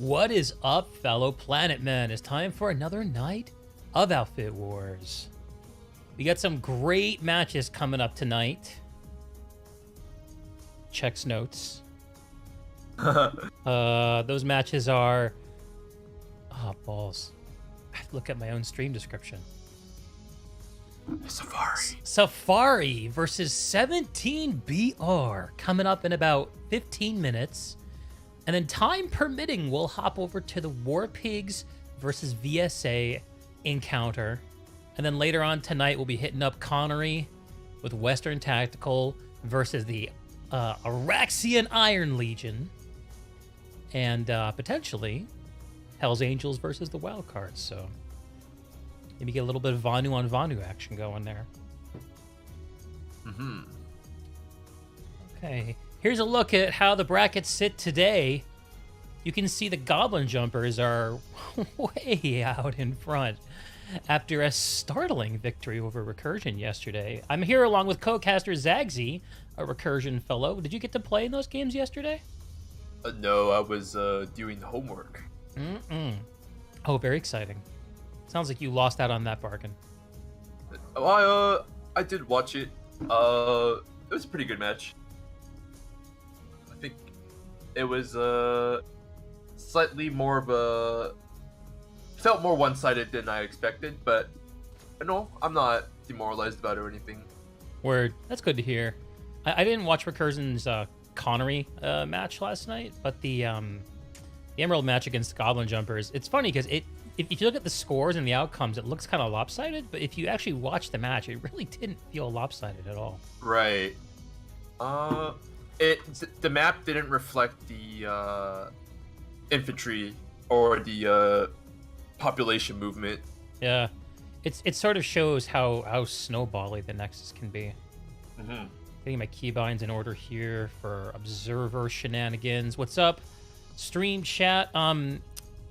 What is up, fellow Planet Men? It's time for another night of Outfit Wars. We got some great matches coming up tonight. Checks notes. Those matches are... Oh, balls. I have to look at my own stream description. SFRI versus 17BR coming up in about 15 minutes. And then time permitting, we'll hop over to the War Pigs versus VSA encounter. And then later on tonight, we'll be hitting up Connery with Western Tactical versus the Araxian Iron Legion. And potentially Hell's Angels versus the Wild Cards. So maybe get a little bit of Vanu on Vanu action going there. Mm-hmm. Okay, here's a look at how the brackets sit today. You can see the Goblin Jumpers are way out in front after a startling victory over Recursion yesterday. I'm here along with co-caster Zagzy, a Recursion fellow. Did you get to play in those games yesterday? No, I was doing homework. Oh, very exciting. Sounds like you lost out on that bargain. I did watch it. It was a pretty good match. I think it was slightly more of a... Felt more one-sided than I expected, but no, I'm not demoralized about it or anything. Word. That's good to hear. I didn't watch Recursion's Connery match last night, but the Emerald match against Goblin Jumpers, it's funny because if you look at the scores and the outcomes, it looks kind of lopsided, but if you actually watch the match, it really didn't feel lopsided at all. Right. The map didn't reflect the infantry or the population movement. Yeah. It sort of shows how snowbally the Nexus can be. Mm-hmm. Getting my keybinds in order here for Observer Shenanigans. What's up? Stream chat. I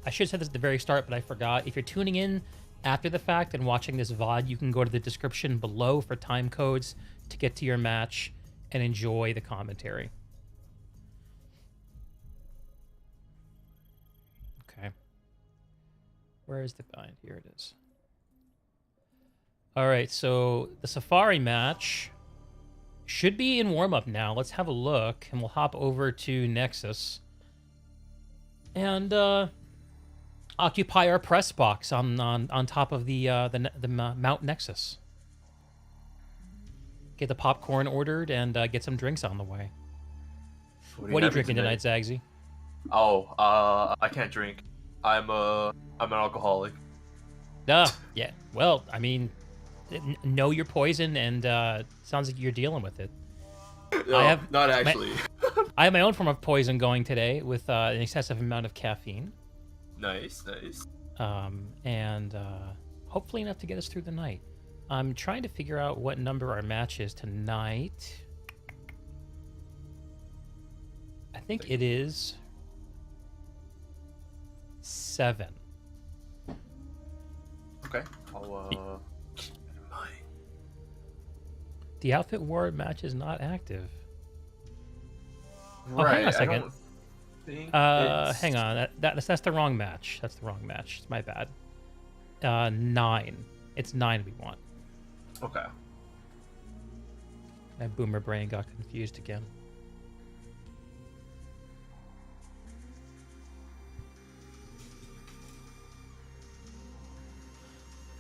should have said this at the very start, but I forgot. If you're tuning in after the fact and watching this VOD, you can go to the description below for time codes to get to your match and enjoy the commentary. Okay. Where is the bind? Here it is. All right, so the Safari match should be in warm-up now. Let's have a look, and we'll hop over to Nexus and occupy our press box on top of the Mount Nexus. Get the popcorn ordered and get some drinks on the way. What are you drinking tonight, Zagzy? Oh, I can't drink. I'm an alcoholic. Yeah. Well, I mean, know your poison, and sounds like you're dealing with it. No, not actually. I have my own form of poison going today with an excessive amount of caffeine. Nice. And hopefully enough to get us through the night. I'm trying to figure out what number our match is tonight. I think it is 7. Okay. I'll The Outfit War match is not active. Right. Oh, hang on a second. I don't think hang on. That's the wrong match. That's the wrong match. It's my bad. 9. It's 9 we want. Okay. My boomer brain got confused again.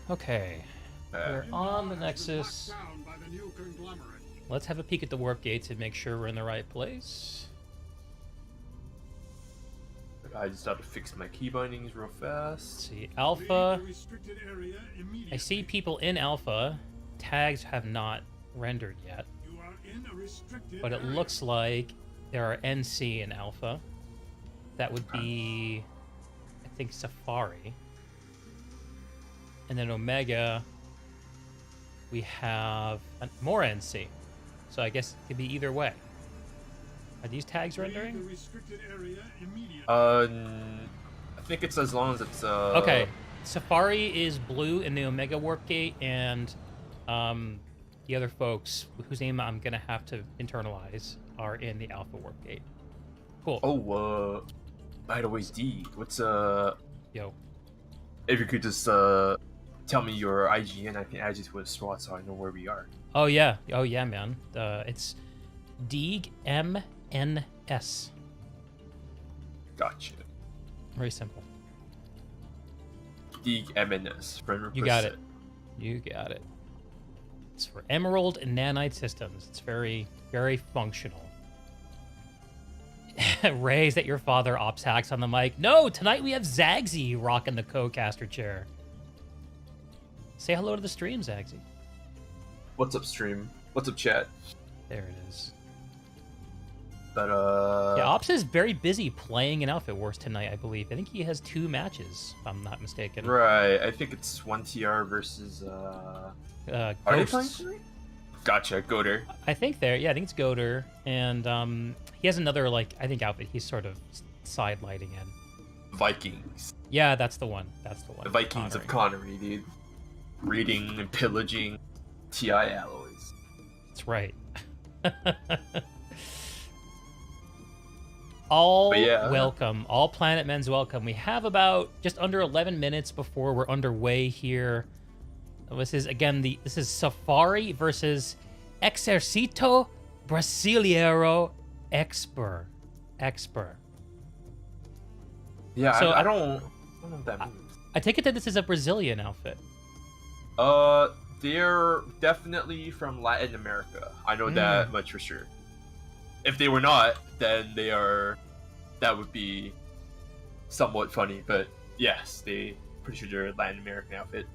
Okay. We're on the Nexus. Let's have a peek at the warp gates and make sure we're in the right place. I just have to fix my key bindings real fast. Let's see, Alpha. I see people in Alpha. Tags have not rendered yet. But it looks like there are NC in Alpha. That would be, I think, Safari. And then Omega, we have more NC. So I guess it could be either way. Are these tags rendering? I think it's as long as it's Okay. Safari is blue in the Omega warp gate, and the other folks whose name I'm gonna have to internalize are in the Alpha warp gate. Cool. Oh, By the way, D, what's Yo. if you could just tell me your IGN, I can add you to a SWAT so I know where we are. Oh yeah, man. It's DeegMNS. Gotcha. Very simple. DeegMNS. You got it. You got it. It's for Emerald and Nanite systems. It's very, very functional. Ray, is that your father ops hacks on the mic? No, tonight we have Zagzy rocking the co-caster chair. Say hello to the stream, Zagzy. What's up, stream? What's up, chat? There it is. But yeah, Ops is very busy playing in Outfit Wars tonight, I believe. I think he has 2 matches, if I'm not mistaken. Right, I think it's 1TR versus are they playing tonight? Gotcha, Goater. I think it's Goater, and he has another, like, I think outfit he's sort of sidelighting in. Vikings. Yeah, that's the one. The Vikings of Connery, dude. Raiding and pillaging TI alloys. That's right. Welcome. All Planet Men's welcome. We have about just under 11 minutes before we're underway here. This is, again, this is SFRI versus Exército Brasileiro Expert. Yeah, so I don't know what that means. I take it that this is a Brazilian outfit. They're definitely from Latin America. I know that much for sure. If they were not, then they are. That would be somewhat funny. But yes, pretty sure they're a Latin American outfit.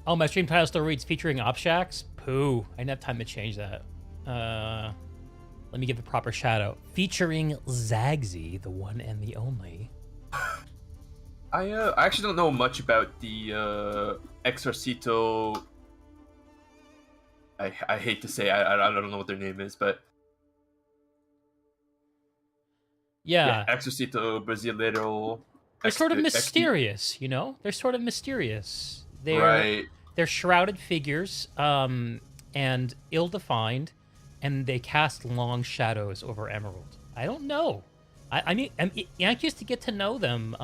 Oh, my stream title still reads featuring Op Shacks. Pooh, I didn't have time to change that. Let me give the proper shout out. Featuring Zagzy, the one and the only. I actually don't know much about the Exército. I hate to say I don't know what their name is, but yeah Exército Brasileiro. They're sort of mysterious, you know. They're sort of mysterious. They're shrouded figures, and ill-defined, and they cast long shadows over Emerald. I don't know. I mean, I'm anxious to get to know them.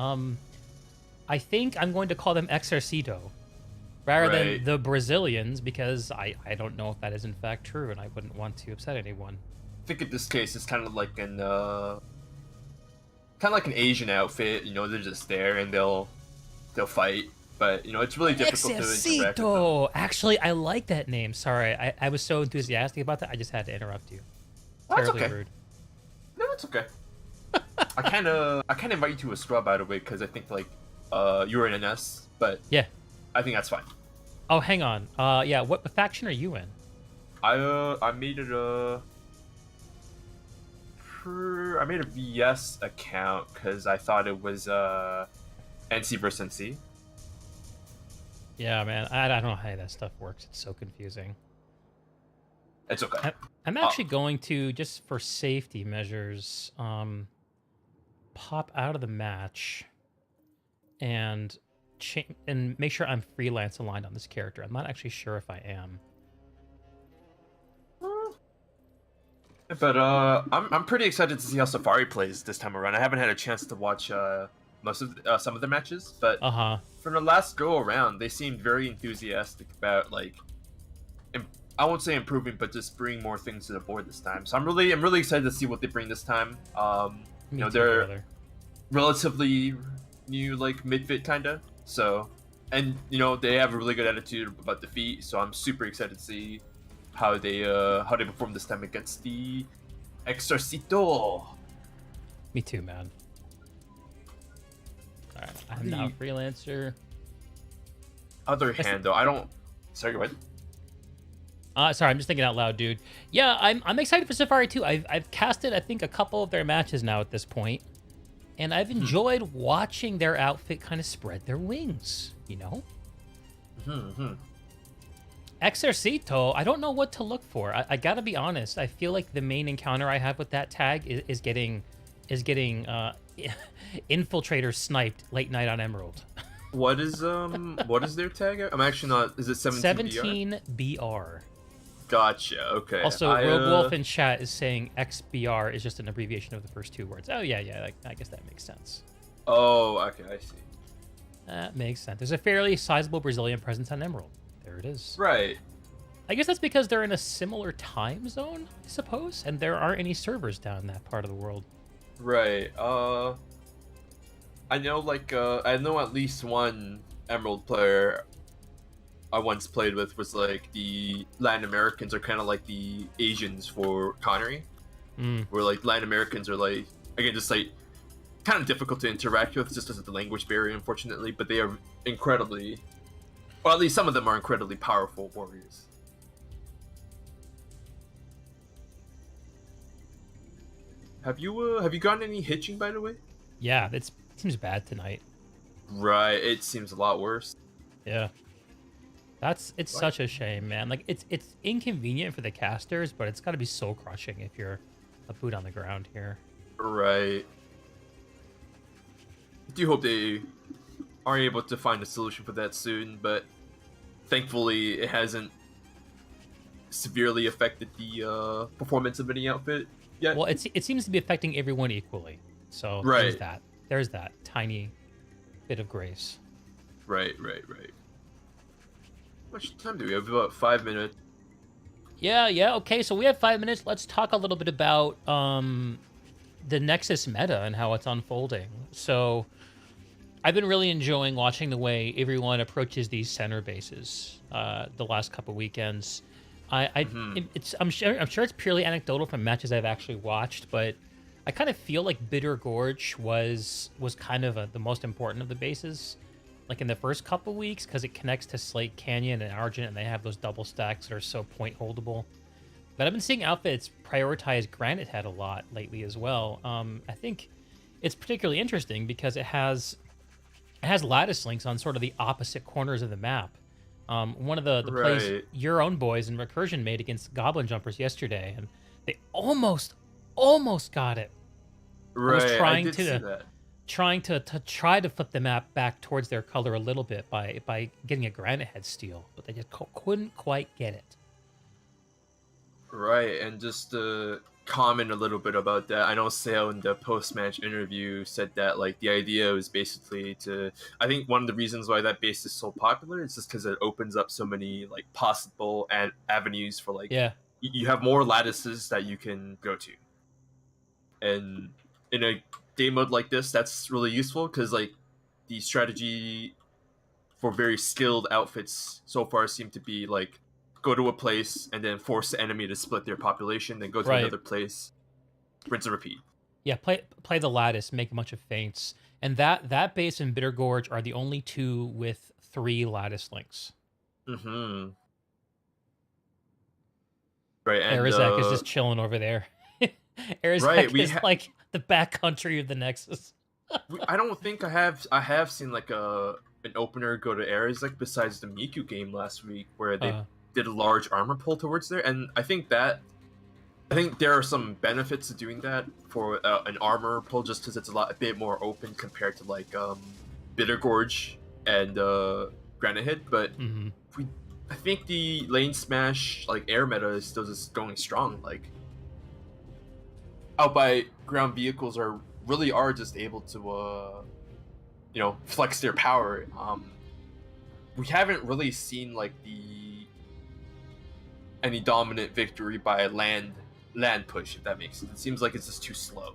I think I'm going to call them Exército rather than the Brazilians, because I don't know if that is in fact true, and I wouldn't want to upset anyone. I think in this case it's kind of like an Asian outfit. You know, they're just there and they'll fight. But, you know, it's really difficult to interact with them. Actually, I like that name. Sorry, I was so enthusiastic about that, I just had to interrupt you. That's Terribly okay. rude. No, it's okay. I kind of invite you to a scrub, by the way, because I think, like, you were in NS, but yeah, I think that's fine. Oh, hang on. Yeah, what faction are you in? I made it I made a VS account because I thought it was NC versus NC. Yeah, man, I don't know how that stuff works. It's so confusing. It's okay. I'm actually going to, just for safety measures, pop out of the match and make sure I'm freelance aligned on this character. I'm not actually sure if I am. But I'm pretty excited to see how SFRI plays this time around. I haven't had a chance to watch some of the matches, but from the last go around, they seemed very enthusiastic about, like, I won't say improving, but just bringing more things to the board this time. So I'm really excited to see what they bring this time. You know, they're relatively new, like mid-fit kinda. So, and you know, they have a really good attitude about defeat. So I'm super excited to see how they perform this time against the Exército. Me too, man. All right, I'm now a freelancer. Other hand, though, I don't. Sorry, go ahead. Sorry, I'm just thinking out loud, dude. Yeah, I'm excited for SFRI too. I've casted, I think, a couple of their matches now at this point, and I've enjoyed watching their outfit kind of spread their wings. You know. Exército, I don't know what to look for. I gotta be honest. I feel like the main encounter I have with that tag is getting infiltrator sniped late night on Emerald. What is their tag? I'm actually not. Is it 17 BR? Gotcha. Okay. Also, Rogue Wolf in chat is saying XBR is just an abbreviation of the first 2 words. Oh yeah. I guess that makes sense. Oh, okay, I see. That makes sense. There's a fairly sizable Brazilian presence on Emerald. There it is. Right, I guess that's because they're in a similar time zone, I suppose, and there aren't any servers down in that part of the world. right. I know, like, I know at least one Emerald player I once played with was like the Latin Americans are kind of like the Asians for Connery, Mm. where like Latin Americans are like again just like kind of difficult to interact with just because of the language barrier, unfortunately. But they are incredibly, or at least some of them are incredibly powerful warriors. Have you gotten any hitching, by the way? Yeah, it seems bad tonight. Right, it seems a lot worse. Yeah. It's Right. such a shame, man. Like it's inconvenient for the casters, but it's got to be soul crushing if you're a boot on the ground here. Right. I do hope they are able to find a solution for that soon, but thankfully it hasn't severely affected the performance of any outfit yet. Well, it seems to be affecting everyone equally. So there's Right. that. There's that tiny bit of grace. Right. How much time do we have? About 5 minutes. Yeah. Okay, so we have 5 minutes. Let's talk a little bit about the Nexus meta and how it's unfolding. So I've been really enjoying watching the way everyone approaches these center bases the last couple weekends. I'm sure it's purely anecdotal from matches I've actually watched, but I kind of feel like Bitter Gorge was kind of the most important of the bases, like in the first couple weeks, because it connects to Slate Canyon and Argent, and they have those double stacks that are so point holdable. But I've been seeing outfits prioritize Granite Head a lot lately as well. I think it's particularly interesting because it has lattice links on sort of the opposite corners of the map. One of the plays Right. your own boys in Recursion made against Goblin Jumpers yesterday, and they almost got it. I was Right. I did see that. trying to try to flip the map back towards their color a little bit by getting a Granite Head steal, but they just couldn't quite get it. Right, and just to comment a little bit about that, I know Sale in the post-match interview said that like the idea was basically to. I think one of the reasons why that base is so popular is just because it opens up so many like possible avenues for like Yeah, you have more lattices that you can go to, and in a game mode like this, that's really useful because like the strategy for very skilled outfits so far seem to be like go to a place and then force the enemy to split their population, then go to right. another place, rinse and repeat. Yeah, play the lattice, make a bunch of feints, and that base and Bitter Gorge are the only two with 3 lattice links. Mm-hmm. Right, and Arizek is just chilling over there. right, Arizek is like the backcountry of the Nexus. I don't think I have seen like an opener go to Ares like besides the Miku game last week where they did a large armor pull towards there, and I think there are some benefits to doing that for an armor pull just because it's a bit more open compared to like Bitter Gorge and Granite Head, but I think the lane smash like air meta is still just going strong. Like out by ground vehicles really are just able to flex their power. We haven't really seen like any dominant victory by land push, if that makes sense. It seems like it's just too slow.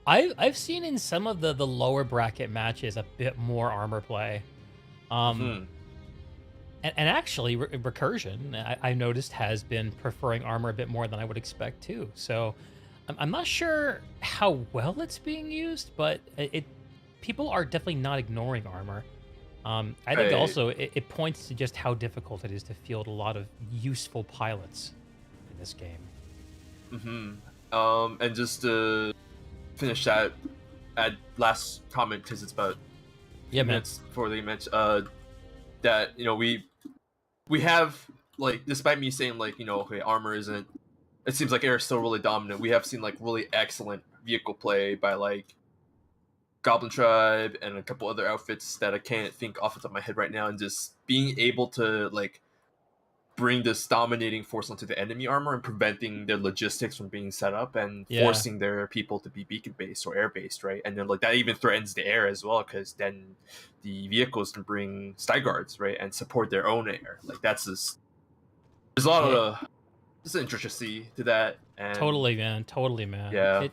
I've seen in some of the lower bracket matches a bit more armor play. And actually, Recursion, I noticed, has been preferring armor a bit more than I would expect too. So I'm not sure how well it's being used, but people are definitely not ignoring armor. I think also it points to just how difficult it is to field a lot of useful pilots in this game. And just to finish that, add last comment because it's about minutes before the match. That we have like, despite me saying like okay, armor isn't. It seems like air is still really dominant. We have seen like really excellent vehicle play by like Goblin Tribe and a couple other outfits that I can't think off the top of my head right now, and just being able to like bring this dominating force onto the enemy armor and preventing their logistics from being set up and forcing their people to be beacon based or air based, right? And then like that even threatens the air as well, because then the vehicles can bring sky guards, right, and support their own air. Like that's just there's a lot of there's an intricacy to that. And totally, man. Yeah.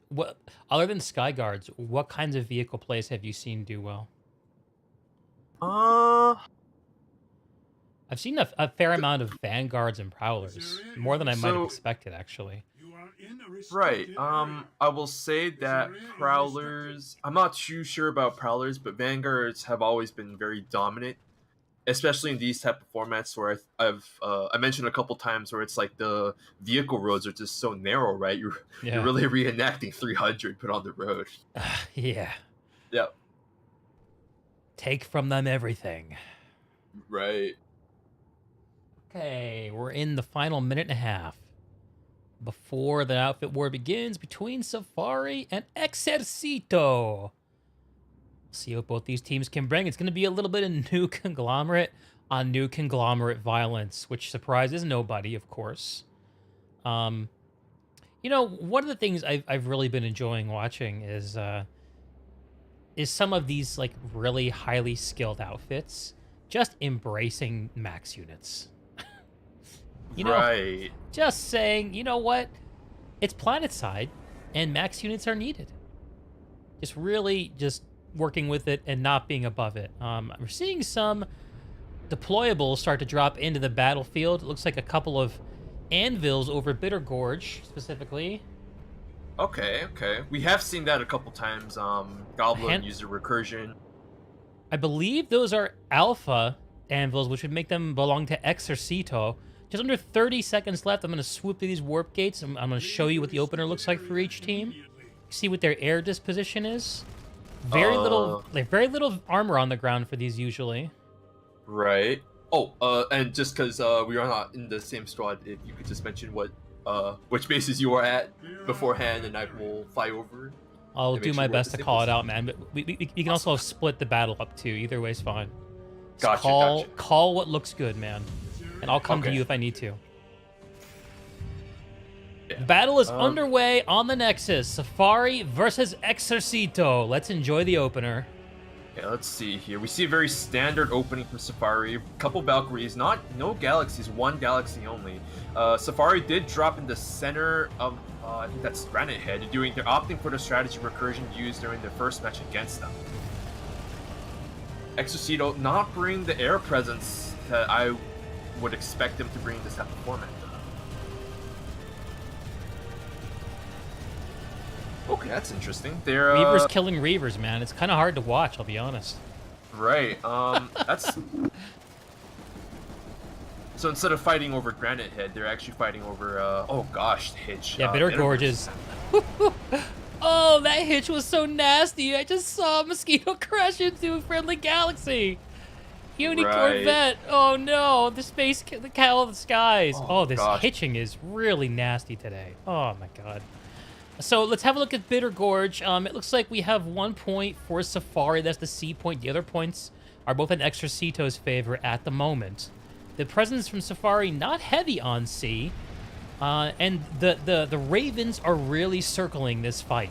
What other than sky guards, what kinds of vehicle plays have you seen do well? I've seen a fair amount of vanguards and prowlers, more than I might have expected, actually. Right. I will say that prowlers. I'm not too sure about prowlers, but vanguards have always been very dominant, especially in these type of formats where I mentioned a couple times where it's like the vehicle roads are just so narrow, right? You're really reenacting 300 put on the road. Yeah. Yep. Take from them everything. Right. Okay, we're in the final minute and a half before the outfit war begins between SFRI and Exercito. See what both these teams can bring. It's going to be a little bit of new conglomerate on new conglomerate violence, which surprises nobody, of course. You know, one of the things I've really been enjoying watching is some of these like really highly skilled outfits just embracing max units. You know, just saying, you know what? It's planetside, and max units are needed. Just really just working with it and not being above it. We're seeing some deployables start to drop into the battlefield. It looks like a couple of anvils over Bitter Gorge, specifically. Okay. We have seen that a couple times. Goblin used a recursion. I believe those are alpha anvils, which would make them belong to Exercito. Just under 30 seconds left. I'm going to swoop through these warp gates. I'm going to show you what the opener looks like for each team. See what their air disposition is. Very little armor on the ground for these usually. Right. And just because we are not in the same squad, if you could just mention which bases you are at beforehand, and I will fly over. I'll do my best to call it out, man. But we can also split the battle up too. Either way is fine. So Gotcha. Call what looks good, man. And I'll come to you if I need to. Yeah. Battle is underway on the Nexus. SFRI versus Exercito. Let's enjoy the opener. Yeah, let's see here. We see a very standard opening from SFRI. Couple Valkyries, no galaxies, one galaxy only. SFRI did drop in the center of I think that's Granite Head. They're opting for the strategy recursion used during their first match against them. Exercito not bring the air presence that I would expect them to bring this type of format. Okay, that's interesting. They're Reavers killing Reavers, man. It's kind of hard to watch, I'll be honest. Right. That's so instead of fighting over Granite Head, they're actually fighting over oh gosh, the hitch. Yeah, Bitter Gorge is. Oh, that hitch was so nasty. I just saw a mosquito crash into a friendly galaxy. Corvette. Oh no, the cow of the skies. Oh, this hitching is really nasty today. Oh my god. So let's have a look at Bitter Gorge. It looks like we have 1 point for SFRI. That's the C point. The other points are both in Exercito's favor at the moment. The presence from SFRI not heavy on C, and the Ravens are really circling this fight.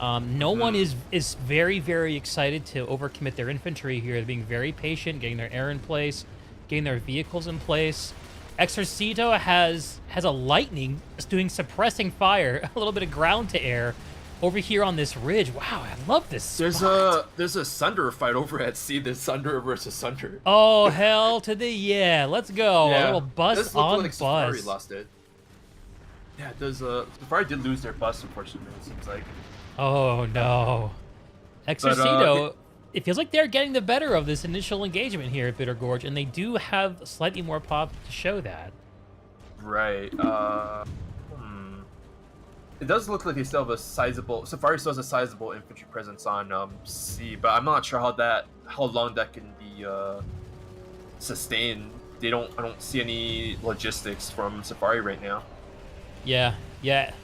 No one is very, very excited to overcommit their infantry here. They're being very patient, getting their air in place, getting their vehicles in place. Exercito has a lightning doing suppressing fire, a little bit of ground to air over here on this ridge. Wow, I love this spot. There's a Sunder fight over at sea. There's Sunder versus Sunder. Oh, hell to the yeah. Let's go. Yeah. A little bus on like bus. SFRI lost it. Yeah, it does. SFRI did lose their bus, unfortunately, it seems like. Oh, no. Exercito, it feels like they're getting the better of this initial engagement here at Bitter Gorge, and they do have slightly more pop to show that. Right. It does look like they still have a sizable... SFRI still has a sizable infantry presence on C, but I'm not sure how long that can be sustained. I don't see any logistics from SFRI right now. Yeah.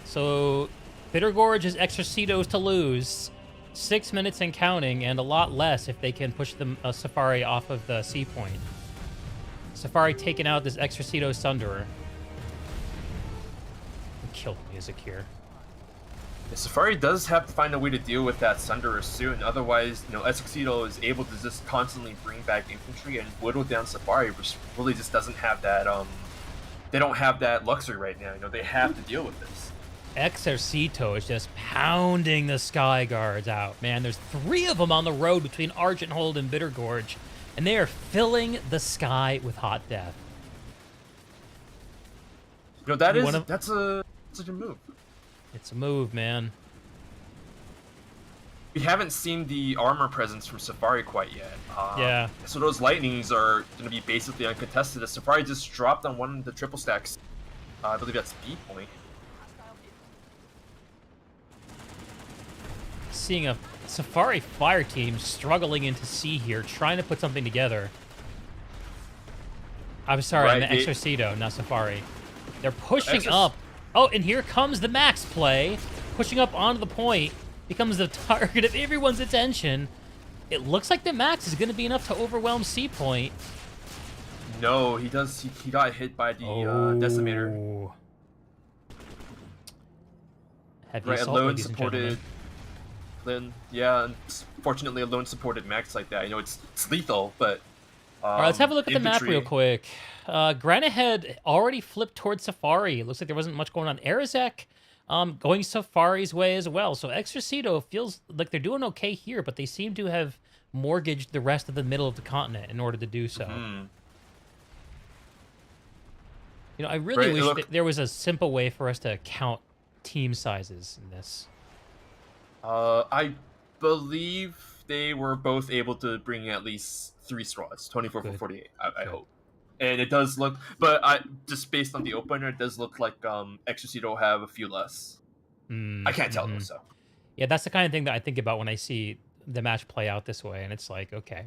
So Bitter Gorge is Exercito's to lose. 6 minutes and counting, and a lot less if they can push the SFRI off of the C point. Safari taking out this Exorcito Sunderer. Kill music here. Yeah, Safari does have to find a way to deal with that Sunderer soon. Otherwise, Exorcito is able to just constantly bring back infantry and whittle down Safari, which really just doesn't have that. They don't have that luxury right now. They have to deal with this. Exorcito is just pounding the Sky Guards out. Man, there's 3 of them on the road between Argent Hold and Bitter Gorge, and they are filling the sky with hot death. That's such a move. It's a move, man. We haven't seen the armor presence from Safari quite yet. Yeah. So those lightnings are going to be basically uncontested. As Safari just dropped on one of the triple stacks. I believe that's B point. Seeing a Safari fire team struggling into C here, trying to put something together. I'm sorry, Right, I'm the Exorcito, not Safari. They're pushing up. Oh, and here comes the Max play. Pushing up onto the point. Becomes the target of everyone's attention. It looks like the Max is going to be enough to overwhelm C point. No, he does. He got hit by the Decimator. Heavy Right, assault, alone ladies and supported. gentlemen. Yeah, fortunately, alone supported Max like that. It's lethal, but. All right, let's have a look at the map infantry- real quick. Granite had already flipped towards Safari. It looks like there wasn't much going on. Arizek going Safari's way as well. So Exorcito feels like they're doing okay here, but they seem to have mortgaged the rest of the middle of the continent in order to do so. Mm-hmm. I really wish that there was a simple way for us to count team sizes in this. I believe they were both able to bring at least 3 squads, 24 for 48. I hope. And it does look, but just based on the opener, it does look like Exorcito have a few less. I can't tell though. So yeah, that's the kind of thing that I think about when I see the match play out this way, and it's like, okay,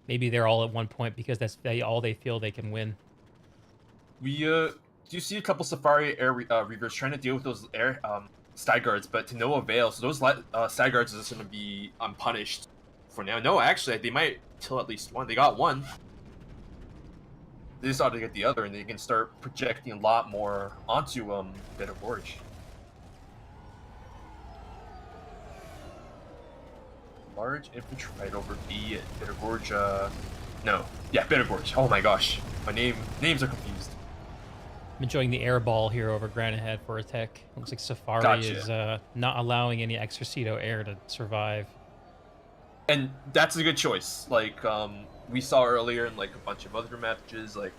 maybe they're all at one point because that's all they feel they can win. We do you see a couple Safari air reavers trying to deal with those air Stag Guards, but to no avail. So those Stag Guards are just going to be unpunished for now. No, actually, they might kill at least one. They got one. They just ought to get the other, and they can start projecting a lot more onto Bitter Gorge. Large infantry fight over B at Bitter Gorge. No, yeah, Bitter Gorge. Oh my gosh, my names are confused. I'm enjoying the air ball here over Granite Head for a tech. Looks like Safari is not allowing any Exorcito air to survive. And that's a good choice. Like we saw earlier in like a bunch of other matches, like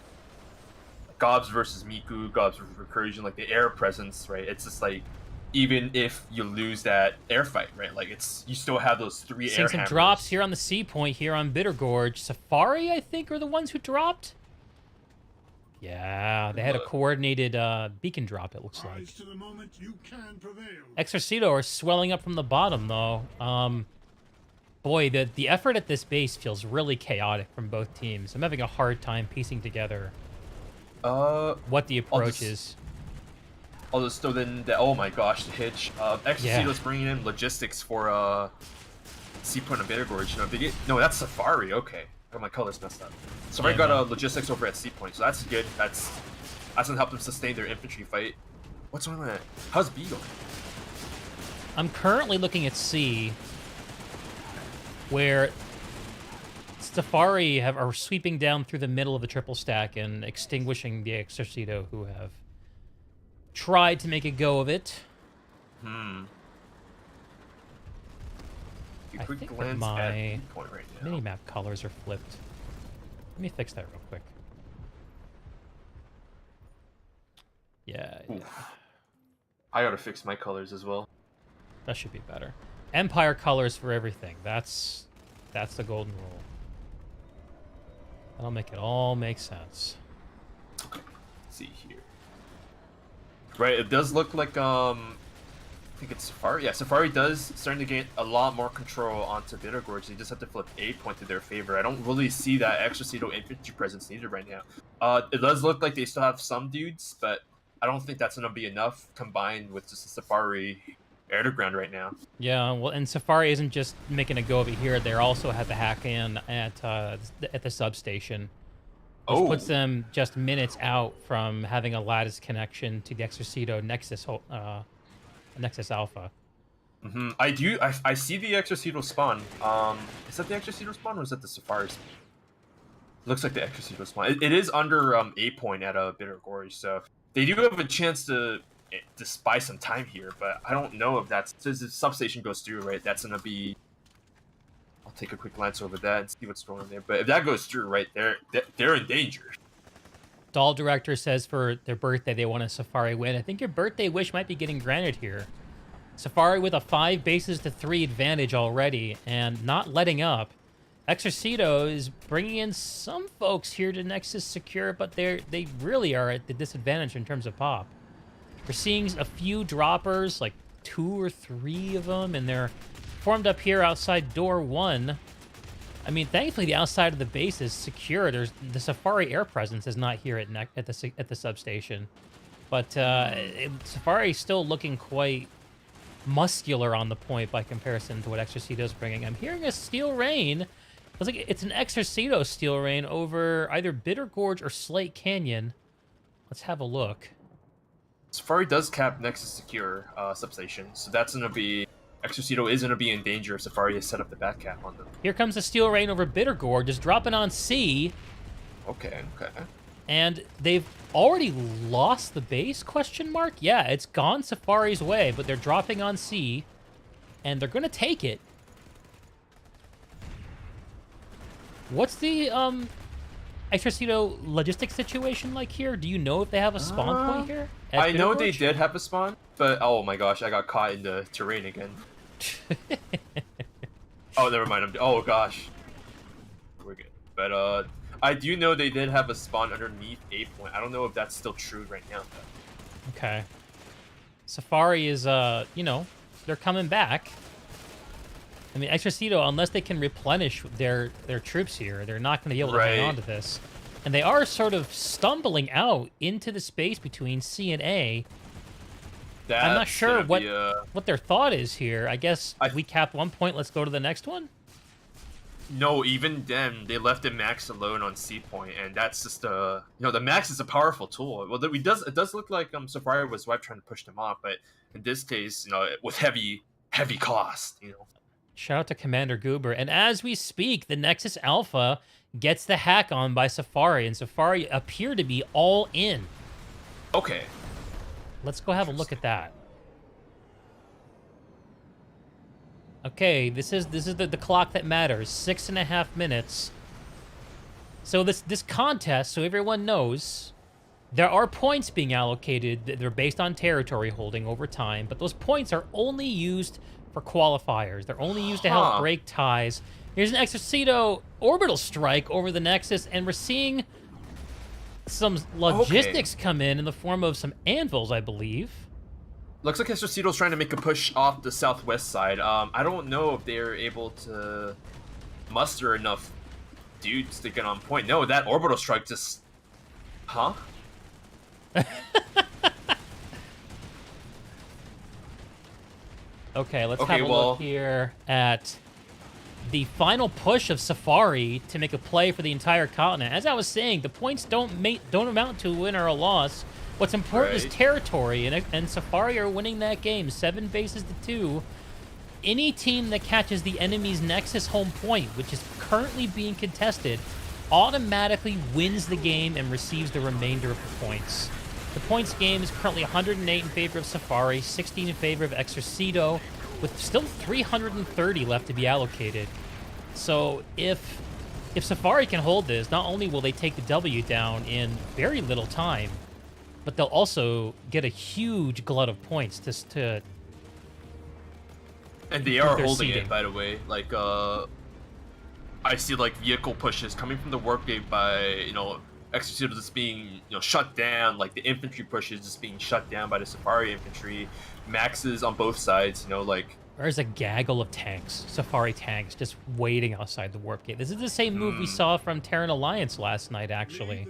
Gobs versus Miku, Gobs versus Recursion, like the air presence, right? It's just like even if you lose that air fight, right? Like you still have those 3 air Seeing some hammers. drops here on the C point here on Bitter Gorge. Safari, I think, are the ones who dropped. Yeah, they had a coordinated beacon drop, it looks like. To the moment you can prevail. Exorcito are swelling up from the bottom, though. Boy, the effort at this base feels really chaotic from both teams. I'm having a hard time piecing together what the approach is. I'll just throw in the, oh my gosh, the hitch. Exorcito's bringing in logistics for C point and Bitter Gorge. No, that's Safari. Okay, got my colors messed up. Safari got logistics over at C point, so that's good. That's gonna help them sustain their infantry fight. What's going on that? How's B going? I'm currently looking at C, where Safari are sweeping down through the middle of the triple stack and extinguishing the Exorcito, who have tried to make a go of it. A I quick think that glance my at B point right now. minimap colors are flipped. Let me fix that real quick. Yeah. I gotta fix my colors as well. That should be better. Empire colors for everything. That's the golden rule. That'll make it all make sense. Okay, let's see here. Right, it does look like I think it's Safari. Yeah, Safari does starting to gain a lot more control onto Bitter Gorge. They just have to flip A point to their favor. I don't really see that Exorcito infantry presence needed right now. It does look like they still have some dudes, but I don't think that's gonna be enough combined with just the Safari air to ground right now. Yeah, well, and Safari isn't just making a go of it here. They also have the hack in at the substation. which Oh. puts them just minutes out from having a lattice connection to the Exorcito Nexus Alpha. I see the Exorcito spawn. Is that the Exorcito spawn or is that the Safari spawn? Looks like the Exorcito spawn. It is under A point at a Bitter Gorge, so they do have a chance to spy some time here. But I don't know if that's since the substation goes through, right? That's gonna be. I'll take a quick glance over that and see what's going on there. But if that goes through, right, they're in danger. Doll Director says for their birthday they want a Safari win. I think your birthday wish might be getting granted here. Safari with a 5 bases to 3 advantage already and not letting up. Exorcito is bringing in some folks here to Nexus secure, but they really are at the disadvantage in terms of pop. We're seeing a few droppers, like 2 or 3 of them, and they're formed up here outside door 1. I mean, thankfully the outside of the base is secure. There's the Safari air presence is not here at the substation, but Safari is still looking quite muscular on the point by comparison to what Exorcito's bringing. I'm hearing a Steel Rain. Looks like it's an Exorcito Steel Rain over either Bitter Gorge or Slate Canyon. Let's have a look. Safari does cap Nexus secure substation, so that's gonna be Exorcito is gonna be in danger if Safari has set up the back cap on them. Here comes the Steel Rain over Bitter Gorge, just dropping on C. Okay. And they've already lost the base, question mark? Yeah, it's gone Safari's way, but they're dropping on C, and they're gonna take it. What's the Exorcito logistics situation like here? Do you know if they have a spawn point here? I know they did have a spawn, but oh my gosh, I got caught in the terrain again. Oh, never mind. Oh gosh, we're good. But I do know they did have a spawn underneath A point. I don't know if that's still true right now, though. Okay. Safari is, they're coming back. I mean, Exorcito, unless they can replenish their troops here, they're not going to be able to hang on to this. And they are sort of stumbling out into the space between C and A. I'm not sure what their thought is here. I guess we capped 1 point, let's go to the next one? No, even then, they left the max alone on C point, and that's just the max is a powerful tool. Well, it does look like Safari was trying to push them off, but in this case, with heavy cost, Shout out to Commander Goober. And as we speak, the Nexus Alpha gets the hack on by Safari, and Safari appear to be all in. Okay. Let's go have a look at that. Okay, this is the clock that matters. 6.5 minutes. So this contest, so everyone knows, there are points being allocated. They're based on territory holding over time, but those points are only used for qualifiers. They're only used to help break ties. Here's an Exorcito orbital strike over the Nexus, and we're seeing some logistics come in the form of some anvils, I believe. Looks like Exorcito's trying to make a push off the southwest side. I don't know if they're able to muster enough dudes to get on point. No, that orbital strike just... Huh? Okay, let's have a look here at the final push of Safari to make a play for the entire continent. As I was saying, the points don't amount to a win or a loss. What's important is territory, and Safari are winning that game, 7 bases to 2. Any team that catches the enemy's Nexus home point, which is currently being contested, automatically wins the game and receives the remainder of the points. The points game is currently 108 in favor of Safari, 16 in favor of Exorcito, with still 330 left to be allocated. So if Safari can hold this, not only will they take the W down in very little time, but they'll also get a huge glut of points to and they are holding it, by the way. Like, I see, like, vehicle pushes coming from the workgate by, Exorcito just being, shut down. Like, the infantry pushes just being shut down by the Safari infantry. Maxes on both sides, like... There's a gaggle of tanks, Safari tanks, just waiting outside the warp gate. This is the same move we saw from Terran Alliance last night, actually,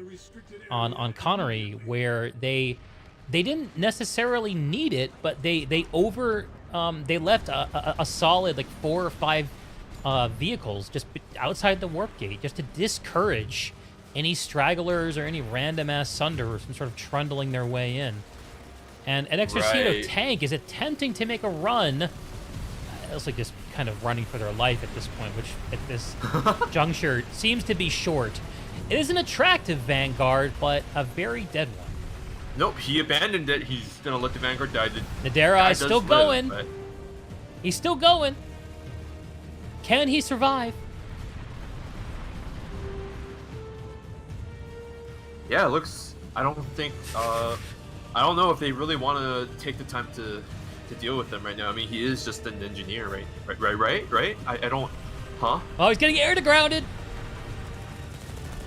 on Connery, where they didn't necessarily need it, but they left a solid, like, 4 or 5 vehicles just outside the warp gate, just to discourage any stragglers or any random ass Sunder some sort of trundling their way in. And an Exorcito Right. tank is attempting to make a run. It looks like just kind of running for their life at this point, which at this juncture seems to be short. It is an attractive Vanguard, but a very dead one. Nope, he abandoned it. He's gonna let the Vanguard die. Nadera is still going. But... He's still going. Can he survive? Yeah, it looks. I don't think. I don't know if they really want to take the time to deal with him right now. I mean, he is just an engineer, right? Right. I don't. Huh? Oh, he's getting air to grounded.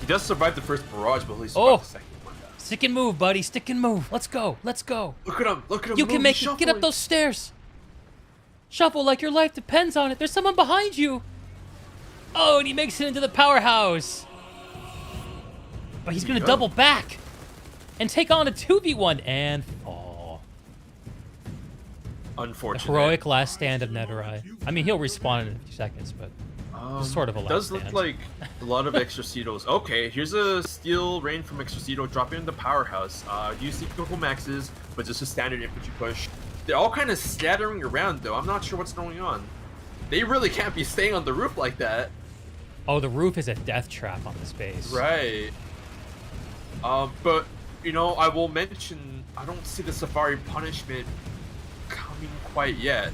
He does survive the first barrage, but at least survive the second one. Stick and move, buddy. Stick and move. Let's go. Let's go. Look at him. Look at him. You can make it. Get up those stairs. Shuffle like your life depends on it. There's someone behind you. Oh, and he makes it into the powerhouse. But he's going to double back and take on a 2v1 and fall. Unfortunate. The heroic last stand of Nethereye. I mean, he'll respawn in a few seconds, but it's sort of a last does stand. look like a lot of Exorcitos. Okay, here's a steel rain from Exorcito dropping in the powerhouse. You see critical maxes, but just a standard infantry push. They're all kind of scattering around, though. I'm not sure what's going on. They really can't be staying on the roof like that. Oh, the roof is a death trap on this base. Right. But, you know, I will mention, I don't see the Safari punishment coming quite yet.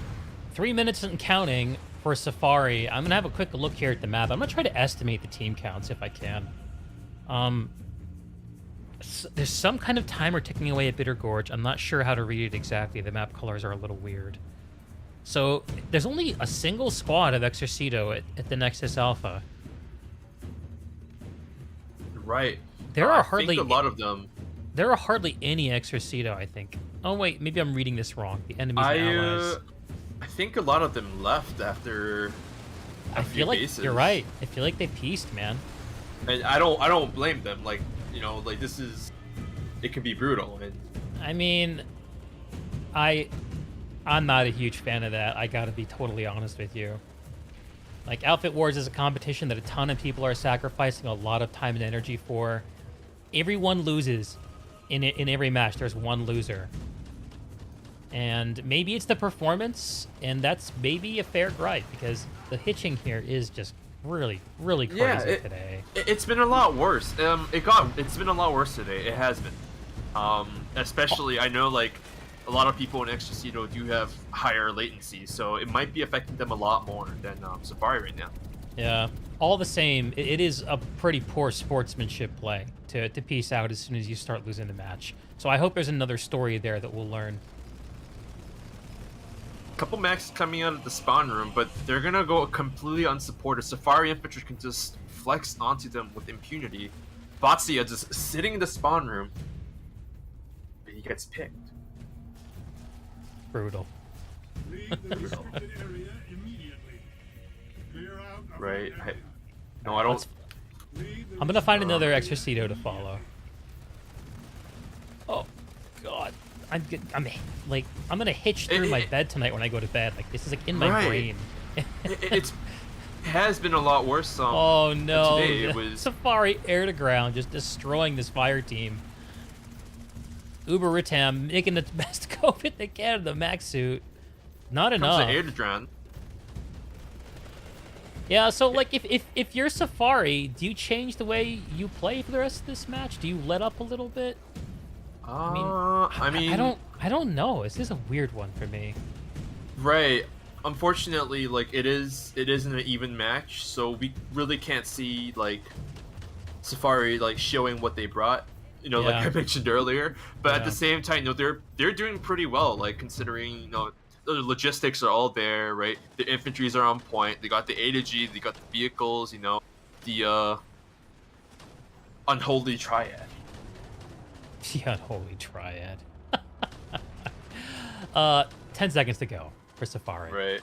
3 minutes and counting for Safari. I'm going to have a quick look here at the map. I'm going to try to estimate the team counts if I can. There's some kind of timer ticking away at Bitter Gorge. I'm not sure how to read it exactly. The map colors are a little weird. So there's only a single squad of Exorcito at the Nexus Alpha. Right. There are I hardly think a lot of them. There are hardly any Exorcito, I think. Oh wait, maybe I'm reading this wrong. The enemies and allies. I think a lot of them left after I feel like bases. you're right. I feel like they pieced, man. And I don't blame them. Like, you know, like this is, it can be brutal. And I mean, I'm not a huge fan of that. I gotta be totally honest with you. Like, Outfit Wars is a competition that a ton of people are sacrificing a lot of time and energy for. Everyone loses in every match. There's one loser. And maybe it's the performance, and that's maybe a fair gripe, because the hitching here is just really, really crazy today. It's been a lot worse. It's been a lot worse today. It has been. Especially, I know, like, a lot of people in Exorcito do have higher latency, so it might be affecting them a lot more than Safari right now. Yeah. All the same, it is a pretty poor sportsmanship play to peace out as soon as you start losing the match. So I hope there's another story there that we'll learn. Couple max coming out of the spawn room, but they're gonna go completely unsupported. Safari infantry can just flex onto them with impunity. Batsia just sitting in the spawn room, but he gets picked. Brutal. Leave the restricted area immediately. Clear out of Right. the area. No, I don't. Leave the I'm gonna find another Exorcito to follow. Oh, God. I'm gonna hitch through my bed tonight when I go to bed. Like, this is like in my brain. It has been a lot worse. Oh no! Today it was Safari air to ground, just destroying this fire team. Uber Ritam making the best go of it they can in the max suit. Not enough. air to drown. Yeah, so like if you're Safari, do you change the way you play for the rest of this match? Do you let up a little bit? I mean, I don't know. This is a weird one for me. Right. Unfortunately, like it isn't an even match, so we really can't see like Safari like showing what they brought. You know, like I mentioned earlier. But at the same time, you know, they're doing pretty well. Like considering, you know, the logistics are all there, right? The infantries are on point. They got the A to G. They got the vehicles. You know, the unholy triad. The unholy triad. 10 seconds to go for Safari. Right.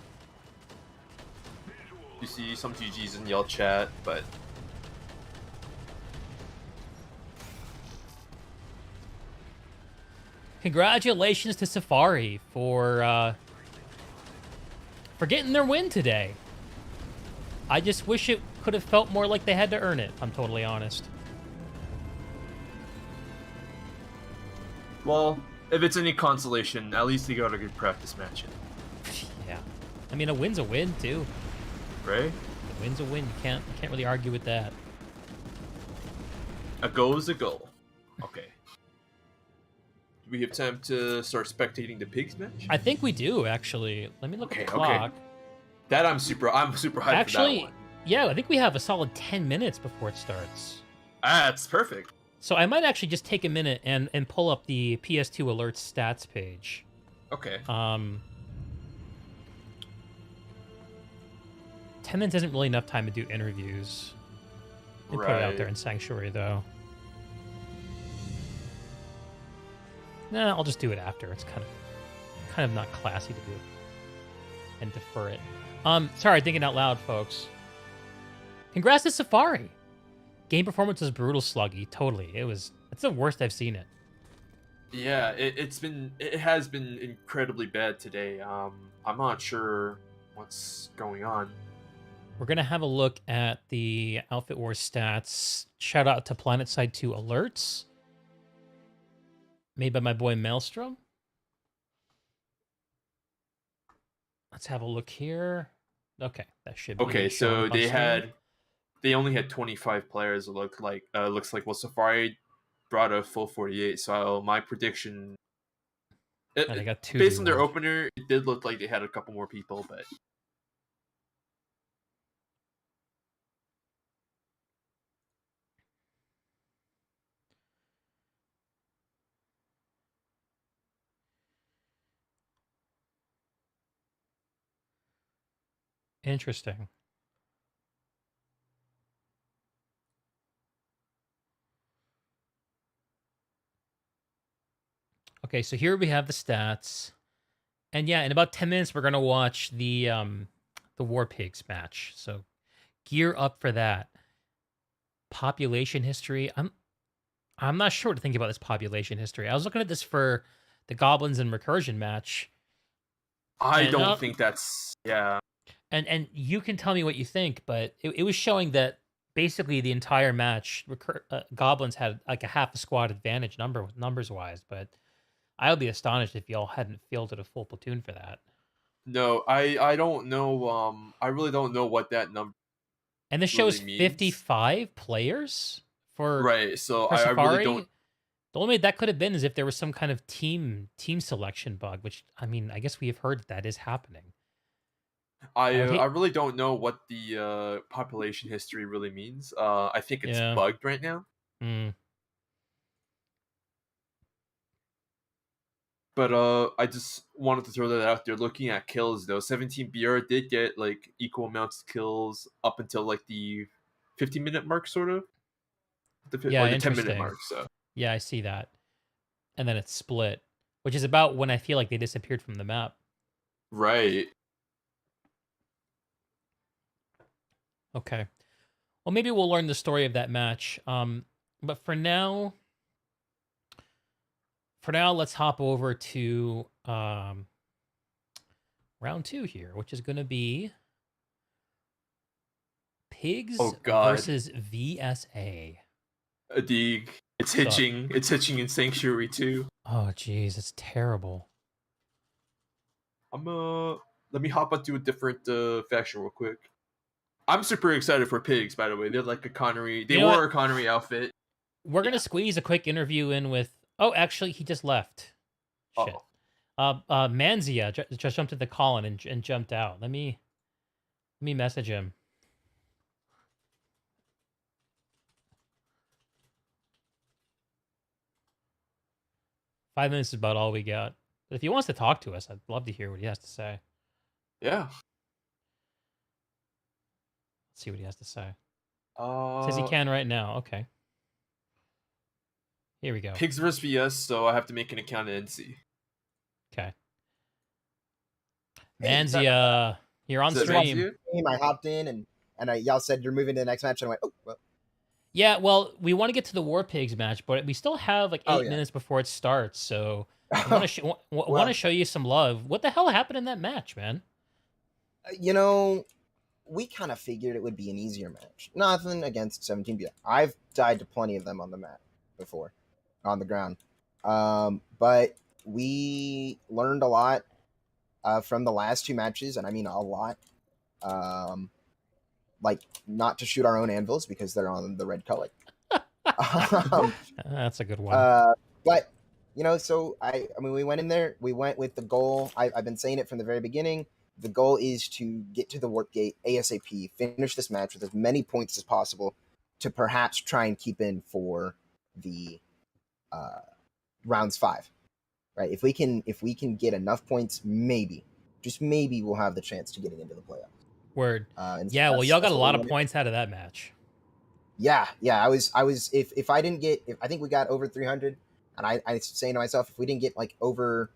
You see some GGs in Yell chat, but congratulations to Safari for getting their win today. I just wish it could have felt more like they had to earn it, if I'm totally honest. Well, if it's any consolation, at least they got a good practice match in, Yeah. I mean, a win's a win, too. right? A win's a win. You can't really argue with that. A goal is a goal. Okay. Do we have time to start spectating the pigs match? I think we do, actually. Let me look at the Okay, okay. clock. That I'm super hyped for that Actually, one. yeah, I think we have a solid 10 minutes before it starts. That's perfect. So I might actually just take a minute and pull up the PS2 alerts stats page. Okay. 10 minutes isn't really enough time to do interviews. They put it out there in Sanctuary, though. Nah, I'll just do it after. It's kind of not classy to do it and defer it. Sorry, thinking out loud, folks. Congrats to Safari. Game performance was brutal sluggy. Totally. It's the worst I've seen it. Yeah, it has been incredibly bad today. I'm not sure what's going on. We're gonna have a look at the Outfit Wars stats. Shout out to PlanetSide 2 alerts. Made by my boy Maelstrom. Let's have a look here. Okay, that should be. Okay, showing so up on stream. they only had 25 players. It looks like well, Safari brought a full 48. So my prediction, And they got 2 based on their duos. opener, it did look like they had a couple more people, but Interesting. Okay, so here we have the stats. And yeah, in about 10 minutes we're gonna watch the War Pigs match. So gear up for that. Population history. I'm not sure what to think about this population history. I was looking at this for the Goblins and Recursion match. I And don't think that's And you can tell me what you think, but it was showing that basically the entire match, Goblins had like a half a squad advantage numbers wise. But I would be astonished if y'all hadn't fielded a full platoon for that. No, I don't know. I really don't know what that number And this really shows means. 55 players for Right. So for I Safari. really don't. The only way that could have been is if there was some kind of team selection bug, which I mean, I guess we have heard that is happening. I hate- really don't know what the population history really means. I think it's Yeah. bugged right now. Hmm. But I just wanted to throw that out there. Looking at kills though, 17BR did get like equal amounts of kills up until like the 15-minute mark, sort of. Yeah, Or the 10-minute interesting. mark. So Yeah, I see that. And then it's split, which is about when I feel like they disappeared from the map. right. Okay. Well, maybe we'll learn the story of that match. But for now, let's hop over to round 2 here, which is going to be Pigs Oh, God. versus VSA. It's hitching. It's hitching in Sanctuary too. Oh, geez, it's terrible. Let me hop onto a different faction real quick. I'm super excited for Pigs, by the way. They're like a Connery. They You know wore what? a Connery outfit. We're going to squeeze a quick interview in with... Oh, actually, he just left. Shit. Manzia just jumped at the call and jumped out. Let me message him. Five minutes is about all we got. But if he wants to talk to us, I'd love to hear what he has to say. Yeah. Let's see what he has to say. Says he can right now. Okay. Here we go. Pigs vs VS, so I have to make an account at NC. Okay. Hey, Manzia, you're on Is it stream. Manzia? I hopped in and y'all said you're moving to the next match, and I went, oh, well. Yeah, well, we want to get to the War Pigs match, but we still have like 8 minutes before it starts, so I want to show you some love. What the hell happened in that match, man? You know, we kind of figured it would be an easier match. Nothing against 17B. I've died to plenty of them on the map before, on the ground. But we learned a lot from the last 2 matches, and I mean a lot. Like not to shoot our own anvils because they're on the red color. That's a good one. But so I mean, we went in there. We went with the goal. I've been saying it from the very beginning. The goal is to get to the warp gate ASAP, finish this match with as many points as possible, to perhaps try and keep in for the rounds 5. Right? If we can get enough points, maybe, just maybe, we'll have the chance to getting into the playoffs. Word. And so Yeah, well, y'all got a what lot we of points out of that match. Yeah. I was if I didn't get, if I think we got over 300, and I was saying to myself, if we didn't get like over,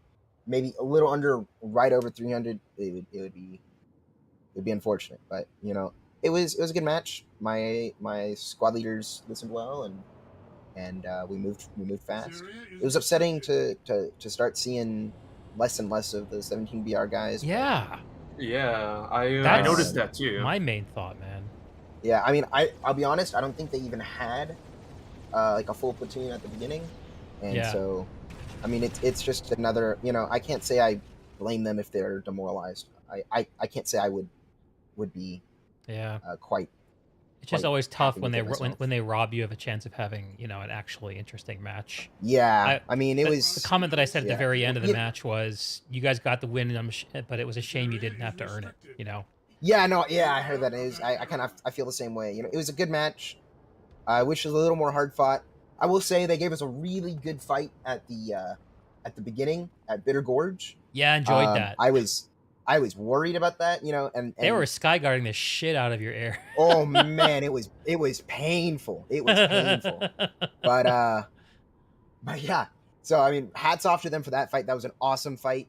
maybe a little under, right over 300, it would be unfortunate. But it was a good match. My squad leaders listened well, and we moved fast. It was upsetting to start seeing less and less of the 17 BR guys. Yeah. Yeah, I That's noticed that too. my main thought, man. Yeah, I mean, I'll be honest, I don't think they even had like a full platoon at the beginning, and Yeah. so, I mean, it's just another. I can't say I blame them if they're demoralized. I can't say I would be Yeah. quite. It's just quite always tough happy when with it when myself. they rob you of a chance of having an actually interesting match. Yeah, I mean, it The was comment that I said at the yeah. very end of the Yeah. match was, "You guys got the win, and but it was a shame you didn't have to earn it." Yeah, no, yeah, I heard that. I kind of feel the same way. It was a good match. I wish it was a little more hard fought. I will say they gave us a really good fight at the beginning at Bitter Gorge. Yeah, enjoyed that. I was worried about that, and They were skyguarding the shit out of your air. oh man, it was painful. It was painful. But yeah. So I mean, hats off to them for that fight. That was an awesome fight.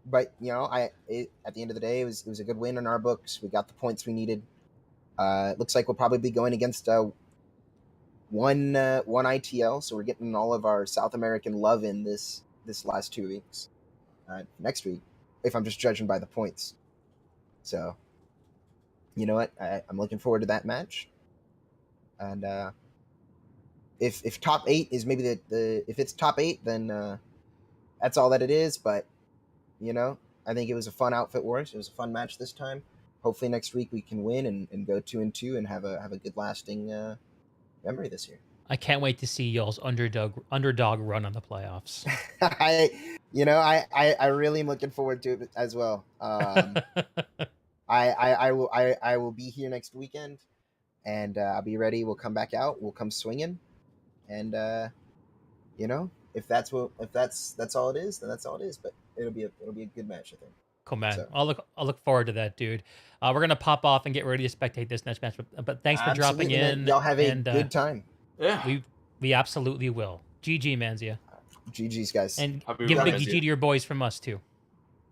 But at the end of the day, it was a good win in our books. We got the points we needed. It looks like we'll probably be going against one ITL, so we're getting all of our South American love in this last 2 weeks. Next week, if I'm just judging by the points. So, you know what? I'm looking forward to that match. And if top 8 is maybe if it's top 8, then that's all that it is. But I think it was a fun outfit wars. It was a fun match this time. Hopefully next week we can win and go 2-2 and have a good lasting memory this year. I can't wait to see y'all's underdog run on the playoffs. I really am looking forward to it as well. I will be here next weekend, and I'll be ready. We'll come back out. We'll come swinging, and if that's all it is, then that's all it is. But it'll be a good match, I think. Cool, man. So. I'll look forward to that, dude. We're gonna pop off and get ready to spectate this next match. But thanks for dropping Absolutely, man. in. Y'all have a and, good time. Yeah. We absolutely will. GG, Manzia. GG's, guys. And Happy give a big Manzia. GG to your boys from us too.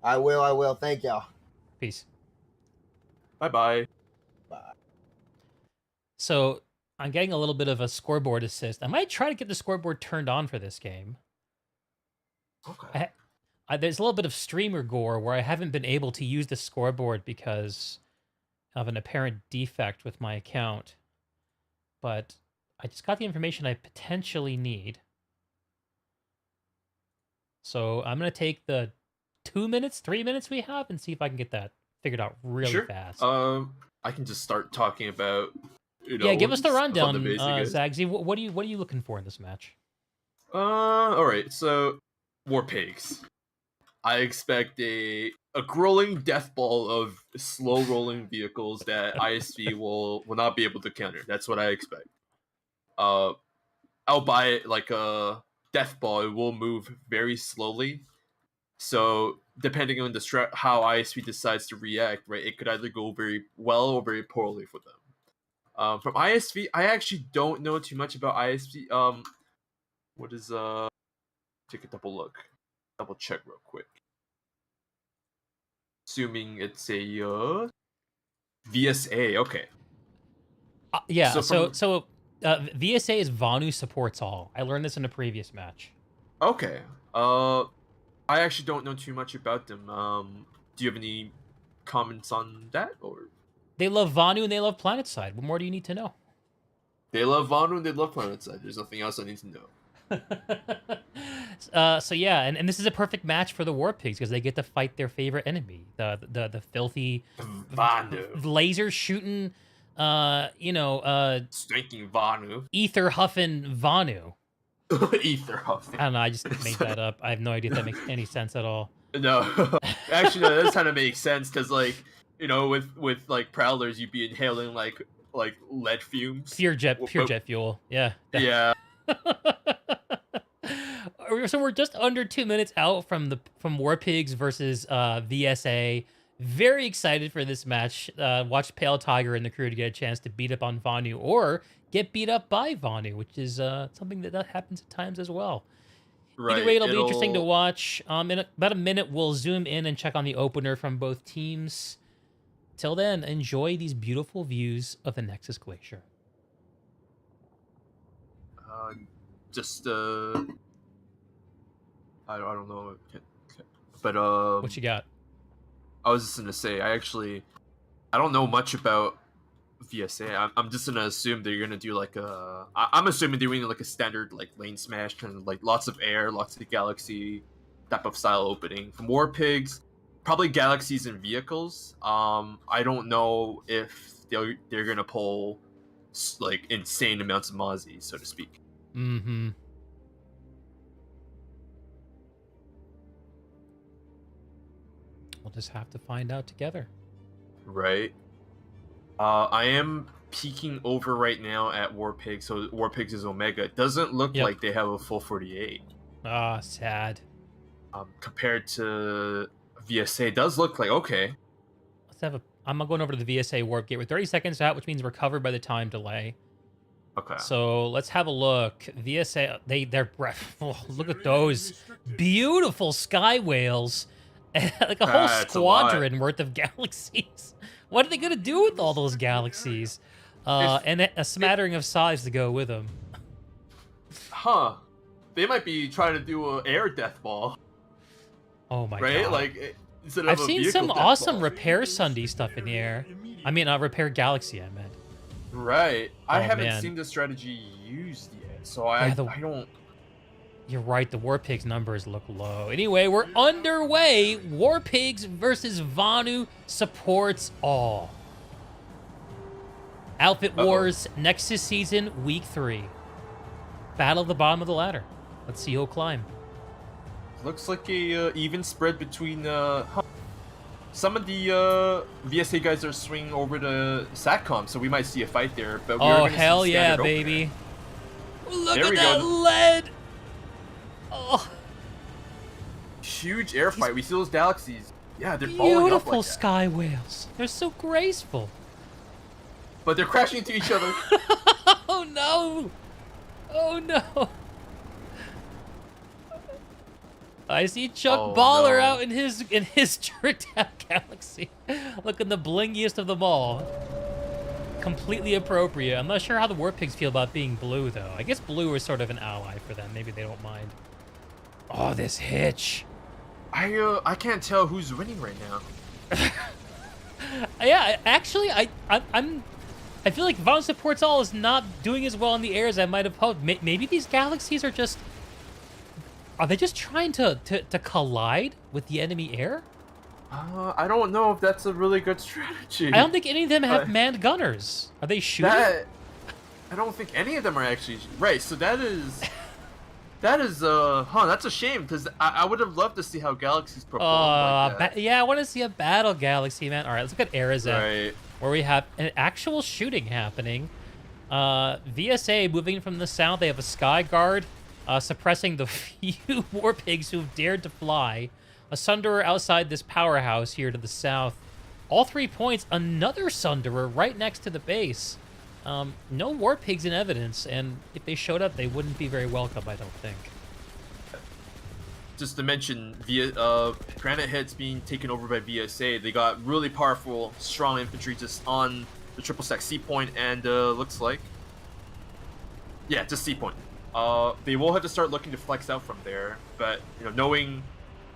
I will. Thank y'all. Peace. Bye. So I'm getting a little bit of a scoreboard assist. I might try to get the scoreboard turned on for this game. Okay. There's a little bit of streamer gore where I haven't been able to use the scoreboard because of an apparent defect with my account. But I just got the information I potentially need. So I'm going to take the 2 minutes, 3 minutes we have and see if I can get that figured out really fast. I can just start talking about. Yeah, give us the rundown, basic is. Zagzy. What are you looking for in this match? All right. So, War Pigs. I expect a growing death ball of slow rolling vehicles that ISV will not be able to counter. That's what I expect. I'll buy it like a death ball. It will move very slowly. So depending on how ISV decides to react, right, it could either go very well or very poorly for them. From ISV, I actually don't know too much about ISV. What is take a double check real quick. Assuming it's a VSA, okay. Yeah, so from- VSA is Vanu supports all. I learned this in a previous match. Okay. I actually don't know too much about them. Do you have any comments on that, or? They love Vanu and they love PlanetSide. What more do you need to know? They love Vanu and they love PlanetSide. There's nothing else I need to know. So yeah, and this is a perfect match for the War Pigs because they get to fight their favorite enemy, the filthy Vanu. laser shooting, Stinking Vanu. ether huffing Vanu. Ether huffing. I don't know. I just made that up. I have no idea if that makes any sense at all. No, actually, no. That kind of makes sense because, like, with like prowlers, you'd be inhaling like lead fumes. Pure jet fuel. Yeah. Yeah. So we're just under 2 minutes out from War Pigs versus VSA. Very excited for this match. Watch Pale Tiger and the crew to get a chance to beat up on Vanu or get beat up by Vanu, which is something that happens at times as well. Right. Either way, it'll be interesting to watch. In about a minute, we'll zoom in and check on the opener from both teams. Till then, enjoy these beautiful views of the Nexus Glacier. I don't know, but What you got? I was just gonna say, I don't know much about VSA. I'm just gonna assume they're gonna do like I'm assuming they're doing like a standard like lane smash, kind of like lots of air, lots of galaxy type of style opening. From War Pigs, probably galaxies and vehicles. I don't know if they're gonna pull like insane amounts of Mozzie, so to speak. Mm-hmm. We'll just have to find out together. Right. I am peeking over right now at War Pigs, so War Pigs is Omega. It doesn't look like they have a full 48. Ah, sad. Compared to VSA, it does look like okay. Let's have I'm going over to the VSA warp gate. We're 30 seconds out, which means we're covered by the time delay. Okay. So let's have a look. VSA, they're look at those beautiful sky whales. Like a whole squadron worth of galaxies. What are they gonna do with all those galaxies? And a smattering of size to go with them. Huh. They might be trying to do an air death ball. Oh my god. Right? Like, instead of I've a seen vehicle some death awesome ball. repair Sunday stuff in the air. I mean, repair galaxy, I meant. Right. I Oh, haven't man. seen this strategy used yet, so I don't... You're right, the War Pigs numbers look low. Anyway, we're underway. War Pigs versus Vanu supports all. Outfit Wars, Nexus season, week 3. Battle of the bottom of the ladder. Let's see who'll climb. Looks like a even spread between... Some of the VSA guys are swinging over to SATCOM, so we might see a fight there. But Oh, hell yeah, baby. Look There at we that go. lead! Oh, Huge air fight. We see those galaxies. Yeah, they're falling up beautiful like that. sky whales. They're so graceful. But they're crashing into each other. Oh no! Oh no! I see Chuck Baller out in his tricked out galaxy, looking the blingiest of them all. Completely appropriate. I'm not sure how the War Pigs feel about being blue though. I guess blue is sort of an ally for them. Maybe they don't mind. Oh, this hitch. I can't tell who's winning right now. Yeah, actually, I feel like Vanu Supports All is not doing as well in the air as I might have hoped. Maybe these galaxies are just... Are they just trying to collide with the enemy air? I don't know if that's a really good strategy. I don't think any of them have manned gunners. Are they shooting? I don't think any of them are actually... Right, so that is... that's a shame, because I would have loved to see how galaxies perform like that. Yeah, I want to see a battle galaxy, man. All right, let's look at Arizet, where we have an actual shooting happening. VSA moving from the south. They have a Sky Guard suppressing the few War Pigs who've dared to fly. A Sunderer outside this powerhouse here to the south. All 3 points, another Sunderer right next to the base. No War Pigs in evidence, and if they showed up, they wouldn't be very welcome, I don't think. Just to mention, Granite Head's being taken over by VSA. They got really powerful, strong infantry just on the triple stack C point, and looks like... Yeah, just C point. They will have to start looking to flex out from there, but, knowing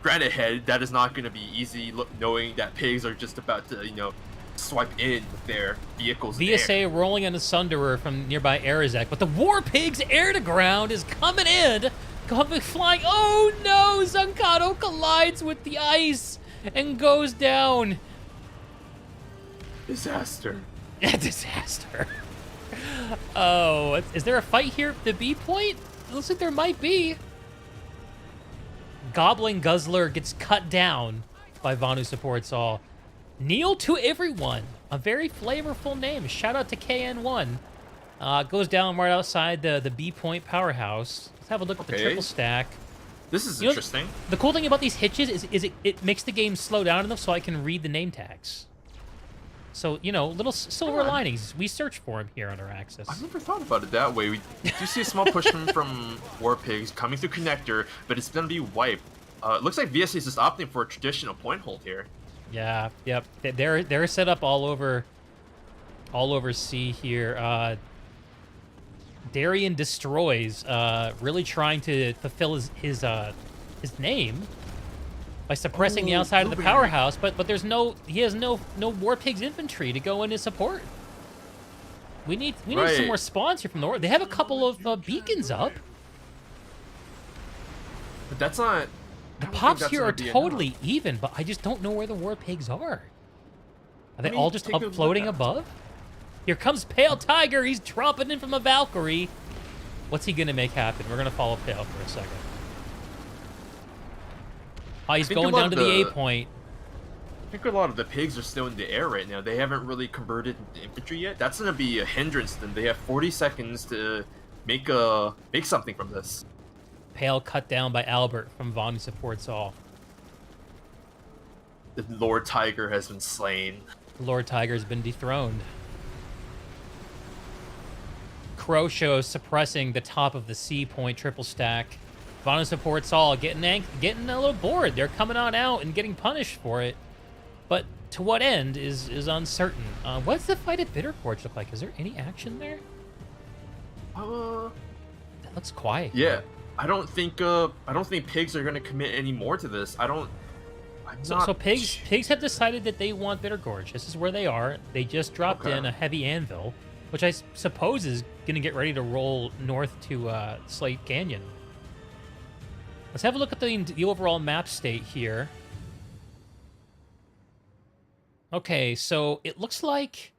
Granite Head, that is not going to be easy, knowing that Pigs are just about to, swipe in with their vehicles. VSA rolling in a Sunderer from nearby Arizek, but the War Pigs air to ground is coming in, coming flying. Oh no! Zancato collides with the ice and goes down. Disaster. Disaster. Oh, is there a fight here at the B point? It looks like there might be. Goblin Guzzler gets cut down by Vanu Supports All. Kneel to Everyone, a very flavorful name. Shout out to KN1. Goes down right outside the B point powerhouse. Let's have a look at the triple stack. This is interesting. The cool thing about these hitches is it makes the game slow down enough so I can read the name tags. So, you know, little silver linings. We search for them here on our Axis. I've never thought about it that way. We do see a small push from War Pigs coming through connector, but it's going to be wiped. It looks like VSA is just opting for a traditional point hold here. Yeah, yep. They're set up all over C here. Darien Destroys, really trying to fulfill his name by suppressing the outside of the powerhouse, but he has no War Pigs infantry to go in his support. We need some more spawns here from the War. They have a couple of beacons up. But that's not. The pops here are totally even, but I just don't know where the War Pigs are. Are they all just up floating above? Here comes Pale Tiger. He's dropping in from a Valkyrie. What's he gonna make happen? We're gonna follow Pale for a second. Oh, he's going down to the A point. I think a lot of the pigs are still in the air right now. They haven't really converted into infantry yet. That's gonna be a hindrance to them. They have 40 seconds to make something from this. Pale cut down by Albert from Vanu Supports All. The Lord Tiger has been slain. Lord Tiger's been dethroned. Crow shows suppressing the top of the C point triple stack. Vanu Supports All getting a little bored. They're coming on out and getting punished for it. But to what end is uncertain. What's the fight at Bitter Gorge look like? Is there any action there? That looks quiet. Yeah, I don't think pigs are gonna commit any more to this. So pigs have decided that they want Bitter Gorge. This is where they are. They just dropped in a heavy anvil, which I suppose is gonna get ready to roll north to Slate Canyon. Let's have a look at the overall map state here. Okay, so it looks like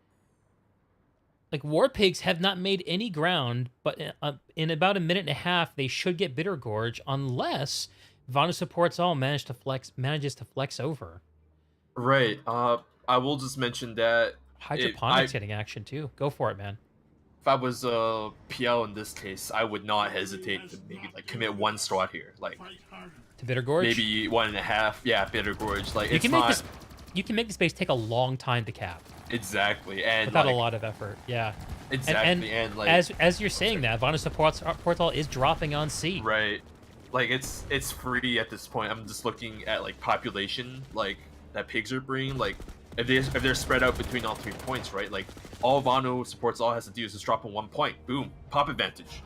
War Pigs have not made any ground, but in about a minute and a half, they should get Bitter Gorge unless Vanu Supports All manages to flex over. Right. I will just mention that Hydroponics getting action too. Go for it, man. If I was PL in this case, I would not hesitate to maybe commit one strat here, to Bitter Gorge. Maybe 1.5. Yeah, Bitter Gorge. You can make this base take a long time to cap. Exactly, and without a lot of effort. Yeah. Exactly, and as you're saying that, Vanu Supports All is dropping on C. Right. It's free at this point. I'm just looking at population that pigs are bringing. If they're spread out between all 3 points, right? All Vanu Supports All has to do is just drop in 1 point. Boom, pop advantage.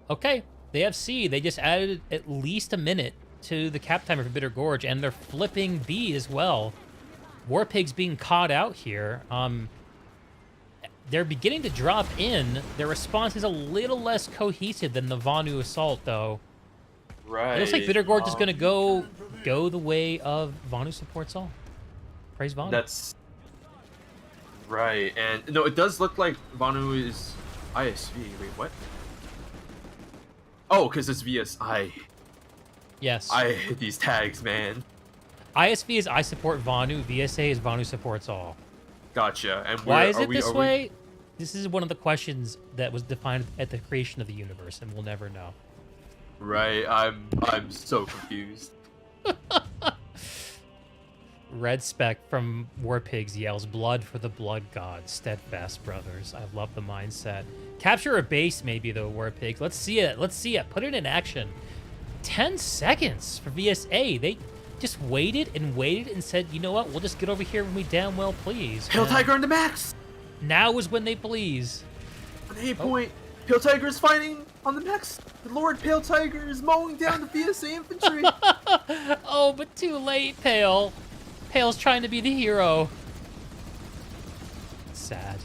Okay, they have C. They just added at least a minute to the cap timer for Bitter Gorge, and they're flipping B as well. War Pigs being caught out here. They're beginning to drop in. Their response is a little less cohesive than the Vanu assault, though. Right. It looks like Bitter Gorge is going to go the way of Vanu Supports All. Praise Vanu. That's right, and no, it does look like Vanu is ISV. Wait, what? Oh, because it's VSI. Yes. I hate these tags, man. ISV is I support Vanu. VSA is Vanu Supports All. Gotcha. And why is it this way? This is one of the questions that was defined at the creation of the universe, and we'll never know. Right. I'm so confused. Red Spec from War Pigs yells, "Blood for the blood gods, steadfast brothers." I love the mindset. Capture a base, maybe, though, War Pigs. Let's see it. Let's see it. Put it in action. 10 seconds for VSA. They just waited and said, you know what? We'll just get over here when we damn well please. Pale Tiger on the max. Now is when they please. On the 8 point, Pale Tiger is fighting on the max. The Lord Pale Tiger is mowing down the VSA infantry. Oh, but too late, Pale. Pale's trying to be the hero. sad.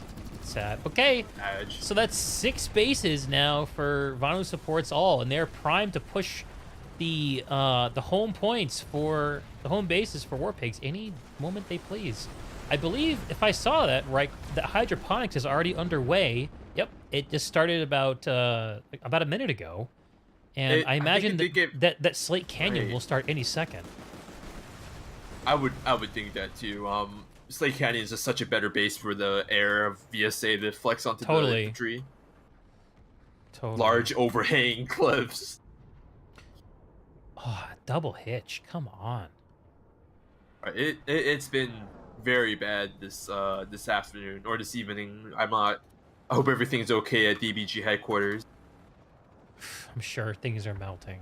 Sad. Okay, Edge. so that's 6 bases now for Vanu Supports All, and they're primed to push the home points for the home bases for War Pigs any moment they please. I believe, if I saw that right, that hydroponics is already underway. Yep, it just started about a minute ago, and I imagine that Slate Canyon will start any second. I would think that too. Slate Canyon is just such a better base for the air of VSA to flex onto the infantry. Totally. Large overhanging cliffs. Oh, double hitch. Come on. It's been very bad this afternoon or this evening. I hope everything's okay at DBG headquarters. I'm sure things are melting.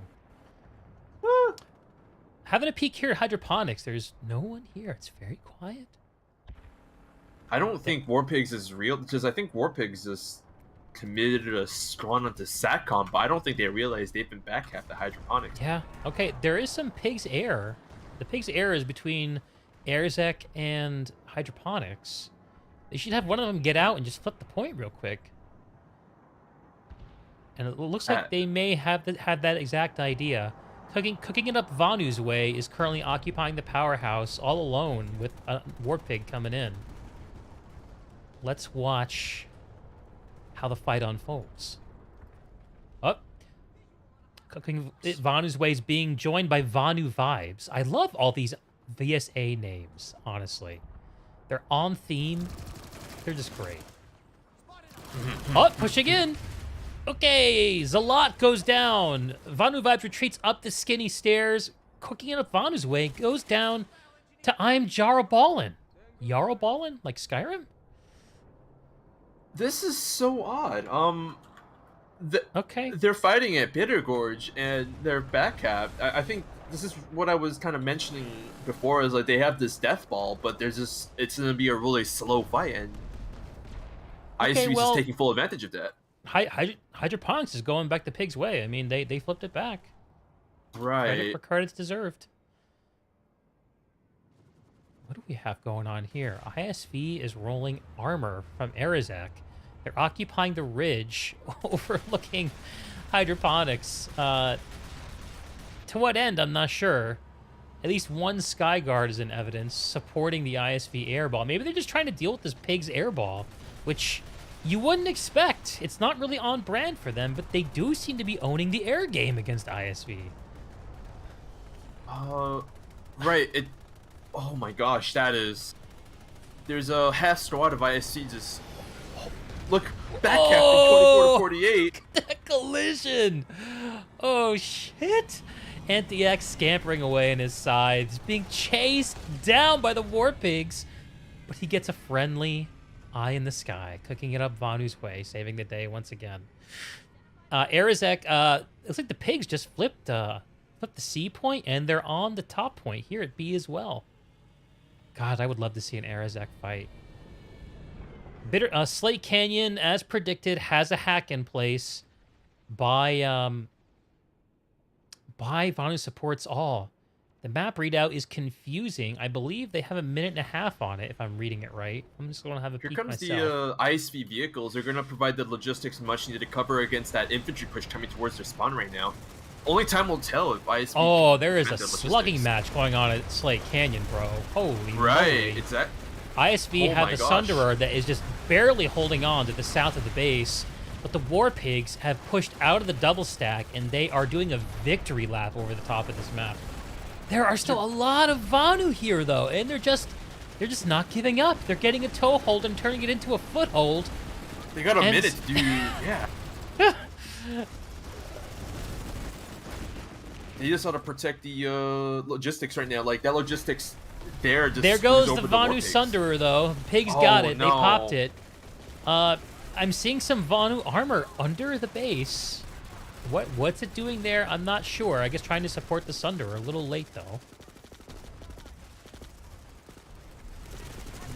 Having a peek here at hydroponics, there's no one here. It's very quiet. I don't think War Pigs is real because I think War Pigs just committed a scrawn onto SATCOM, but I don't think they realize they've been backcapped the hydroponics. Yeah. Okay. There is some Pigs Air. The Pigs Air is between Airzek and hydroponics. They should have one of them get out and just flip the point real quick. And it looks like they may have had that exact idea. Cooking it up Vanu's way is currently occupying the powerhouse all alone with a War Pig coming in. Let's watch how the fight unfolds. Up. Cooking it Vanu's way is being joined by Vanu Vibes. I love all these VSA names, honestly. They're on theme. They're just great. Oh, pushing in. Okay, Zalat goes down. Vanu Vibes retreats up the skinny stairs. Cooking it up Vanu's way goes down to I'm Jaraballin. Jaraballin? Like Skyrim? This is so odd. Okay. They're fighting at Bitter Gorge and they're backcapped. I think this is what I was kind of mentioning before, is like they have this death ball, but it's gonna be a really slow fight, and ISV's just taking full advantage of that. Hydroponics is going back the Pig's way. I mean, they flipped it back. Right. Credit for credit's deserved. What do we have going on here? ISV is rolling armor from Arizek. They're occupying the ridge overlooking hydroponics. To what end, I'm not sure. At least one Skyguard is in evidence supporting the ISV airball. Maybe they're just trying to deal with this Pig's airball, which you wouldn't expect. It's not really on brand for them, but they do seem to be owning the air game against ISV. Right. Oh my gosh, there's a half squad of ISC just... Look, backcapping 24-48. That collision! Oh, shit! Anti-X scampering away in his sides, being chased down by the War Pigs, but he gets a friendly eye in the sky, cooking it up Vanu's way, saving the day once again. Arizek, looks like the Pigs just flipped the C point, and they're on the top point here at B as well. God, I would love to see an Arizek fight. Slate Canyon, as predicted, has a hack in place by Vanu Supports All. The map readout is confusing. I believe they have a minute and a half on it, if I'm reading it right. I'm just going to have a peek myself. Here comes the ISV vehicles. They're going to provide the logistics much needed to cover against that infantry push coming towards their spawn right now. Only time will tell if ISV... Oh, there is a slugging match going on at Slate Canyon, bro. Holy right, moly. exactly. ISV have the Sunderer that is just barely holding on to the south of the base, but the War Pigs have pushed out of the double stack, and they are doing a victory lap over the top of this map. There are still a lot of Vanu here, though, and they're just not giving up. They're getting a toehold and turning it into a foothold. They got a minute to do... Yeah. They just ought to protect the logistics right now. Like, that logistics there just... There goes the Vanu Sunderer, though. Pigs got it. No. They popped it. I'm seeing some Vanu armor under the base. What's it doing there? I'm not sure. I guess trying to support the Sunderer. A little late, though.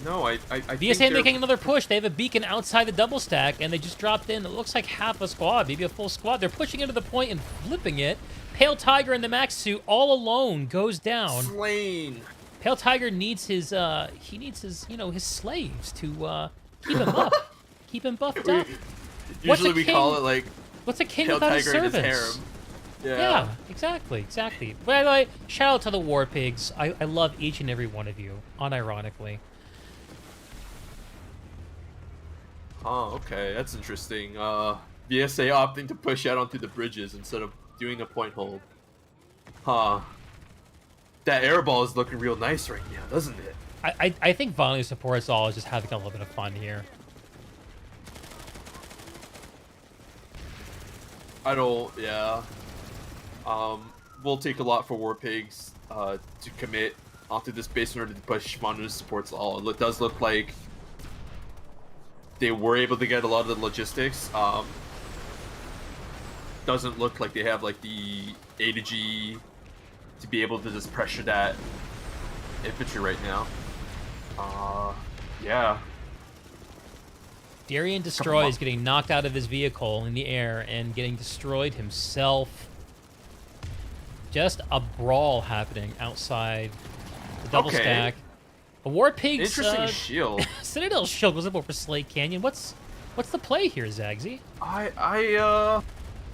No, I think VSA making another push. They have a beacon outside the double stack, and they just dropped in. It looks like half a squad, maybe a full squad. They're pushing into the point and flipping it. Pale Tiger in the max suit all alone goes down. Slain. Pale Tiger needs his his slaves to Keep him up. Keep him buffed up. Usually we call it like What's a king Tail without a Tiger and his servant? harem. Yeah, exactly. By the way, shout out to the War Pigs. I love each and every one of you, unironically. Oh, okay, that's interesting. VSA opting to push out onto the bridges instead of doing a point hold. Huh. That air ball is looking real nice right now, doesn't it? I think Vonley supports all is just having a little bit of fun here. Yeah. Will take a lot for War Pigs to commit onto this base in order to push Monu's supports all. It does look like they were able to get a lot of the logistics. Doesn't look like they have like the A to G to be able to just pressure that infantry right now. Yeah. Darien Destroy is getting knocked out of his vehicle in the air and getting destroyed himself. Just a brawl happening outside the double stack. A War Pig's interesting shield. Citadel shield goes up over Slate Canyon. What's the play here, Zagzy? I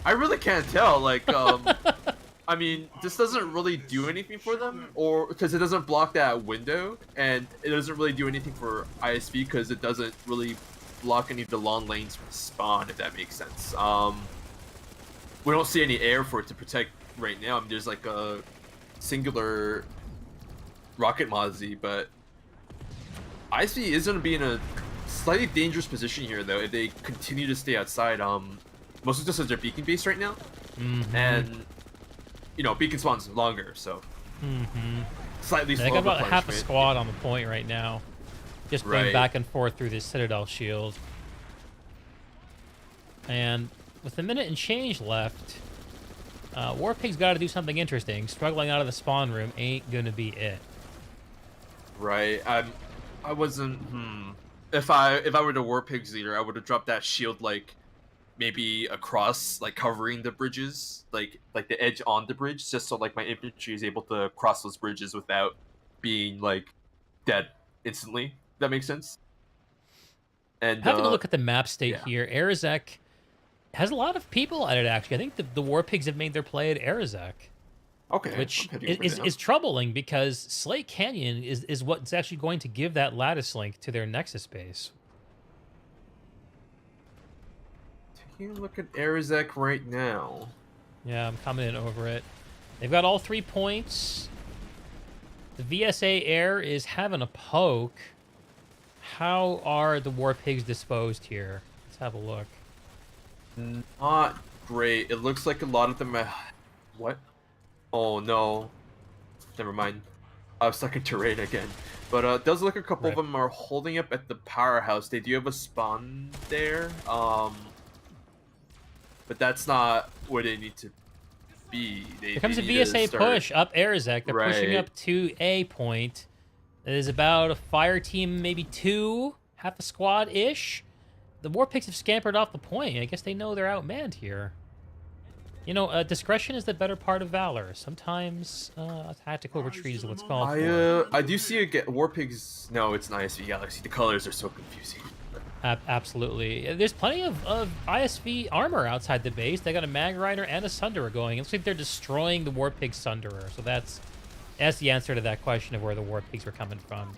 really can't tell. Like, I mean, this doesn't really do anything for them, or because it doesn't block that window, and it doesn't really do anything for ISV because it doesn't really block any of the long lanes from spawn, if that makes sense. We don't see any air for it to protect right now. I mean, there's like a singular rocket Mozzie, but ISV is going to be in a slightly dangerous position here, though, if they continue to stay outside. Mostly just as their beacon base right now, and you know, beacon spawns longer, so slightly slower. They got about half a replenishment. squad on the point right now, just going back and forth through this Citadel shield. And with a minute and change left, War Pig's got to do something interesting. Struggling out of the spawn room ain't gonna be it. Right. I wasn't. If I were the War Pigs leader, I would have dropped that shield like maybe across, like covering the bridges, like the edge on the bridge, just so like my infantry is able to cross those bridges without being like dead instantly. That makes sense. And having a look at the map state here, Arazek has a lot of people at it. Actually, I think the War Pigs have made their play at Arazek. Okay. Which is troubling because Slate Canyon is what's actually going to give that lattice link to their Nexus base. Taking a look at Arazek right now. Yeah, I'm coming in over it. They've got all 3 points. The VSA Air is having a poke. How are the War Pigs disposed here? Let's have a look. Not great. It looks like a lot of them. What? Oh no. Never mind. I was stuck in terrain again. But it does look like a couple of them are holding up at the powerhouse. They do have a spawn there. But that's not where they need to be. Here comes a VSA push up Arazek. They're pushing up to A point. It is about a fire team, maybe 2, half a squad-ish. The War Pigs have scampered off the point. I guess they know they're outmanned here. You know, discretion is the better part of valor. Sometimes a tactical retreat is what's called for. I do see a War Pigs. No, it's an ISV Galaxy. The colors are so confusing. Absolutely. There's plenty of ISV armor outside the base. They got a Mag Rider and a Sunderer going. It looks like they're destroying the War Pig Sunderer. So that's the answer to that question of where the War Pigs were coming from.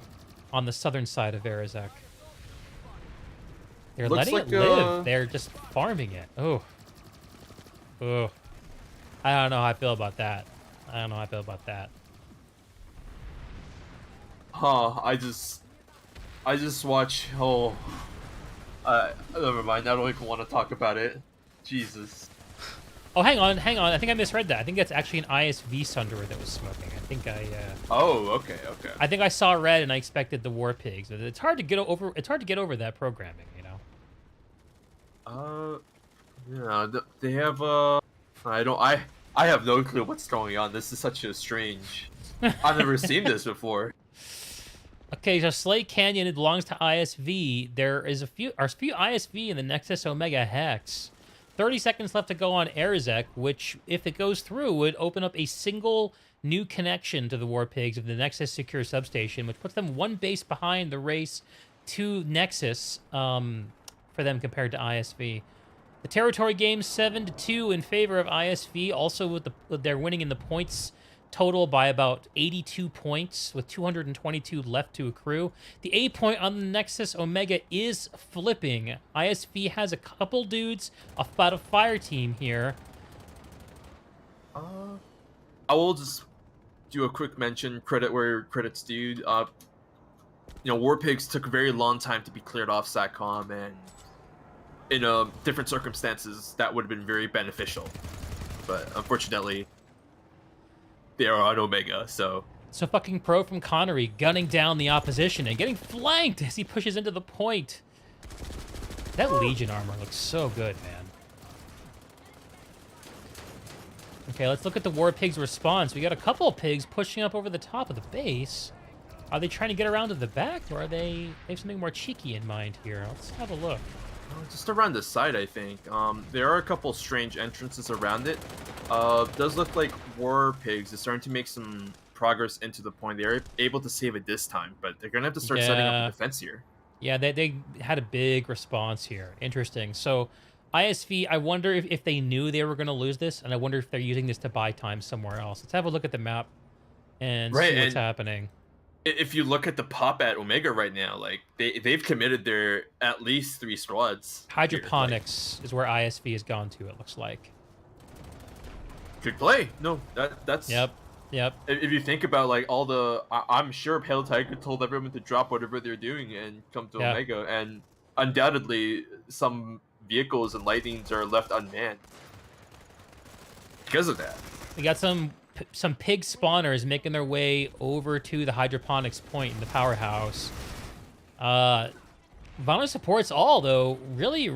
On the southern side of Arazek. They're letting it live. They're just farming it. Oh. I don't know how I feel about that. Huh, I just watch. Never mind. I don't even want to talk about it. Jesus. Oh, hang on. I think I misread that. I think that's actually an ISV Sunderer that was smoking. I think Oh, okay. I think I saw red and I expected the War Pigs. It's hard to get over. It's hard to get over that programming, you know. Yeah. They have I have no clue what's going on. This is such a strange. I've never seen this before. Okay, so Slate Canyon, it belongs to ISV. There is a few ISV in the Nexus Omega Hex. 30 seconds left to go on Arazek, which, if it goes through, would open up a single new connection to the War Pigs of the Nexus Secure Substation, which puts them 1 base behind the race to Nexus for them compared to ISV. The territory game 7-2 in favor of ISV. Also, with they're winning in the points total by about 82 points with 222 left to accrue. The A point on the Nexus Omega is flipping. ISV has a couple dudes about a fire team here. I will just do a quick mention, credit where credit's due. War Pigs took a very long time to be cleared off SATCOM, and in different circumstances, that would have been very beneficial. But unfortunately, they are on Omega, so... So fucking pro from Connery gunning down the opposition and getting flanked as he pushes into the point. That Legion armor looks so good, man. Okay, let's look at the War Pigs' response. We got a couple of pigs pushing up over the top of the base. Are they trying to get around to the back, or they have something more cheeky in mind here? Let's have a look. Just around the side, I think. There are a couple strange entrances around it. Does look like War Pigs is starting to make some progress into the point. They're able to save it this time, but they're going to have to start setting up a defense here. Yeah, they had a big response here. Interesting. So, ISV, I wonder if they knew they were going to lose this, and I wonder if they're using this to buy time somewhere else. Let's have a look at the map and see what's happening. If you look at the pop at Omega right now, like they've committed their at least 3 squads. Hydroponics is where ISV has gone to, it looks like. Good play. No, that's... Yep. If you think about like all the... I'm sure Pale Tiger told everyone to drop whatever they're doing and come to Omega, and undoubtedly some vehicles and lightnings are left unmanned because of that. We got some pig spawners making their way over to the hydroponics point in the powerhouse. Violent support's all, though, really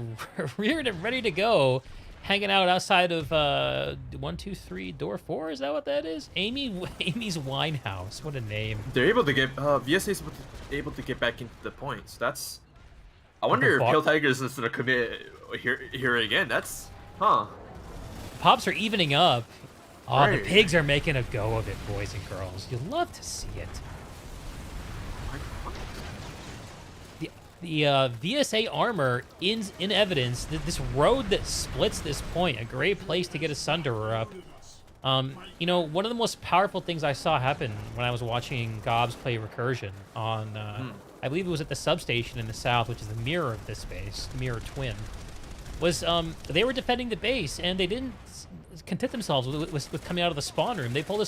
reared and ready to go. Hanging out outside of 1, 2, 3, door 4. Is that what that is? Amy's Wine House. What a name. They're able to get VSA is able to get back into the points. That's... I wonder if Pale Tiger is going to commit here again. That's... Pops are evening up. Oh, right. The pigs are making a go of it, boys and girls. You'll love to see it. The VSA armor in evidence. This road that splits this point, a great place to get a Sunderer up. You know, one of the most powerful things I saw happen when I was watching Gobs play Recursion on, I believe it was at the substation in the south, which is the mirror of this base, the mirror twin, was they were defending the base, and they didn't content themselves with coming out of the spawn room. They pulled a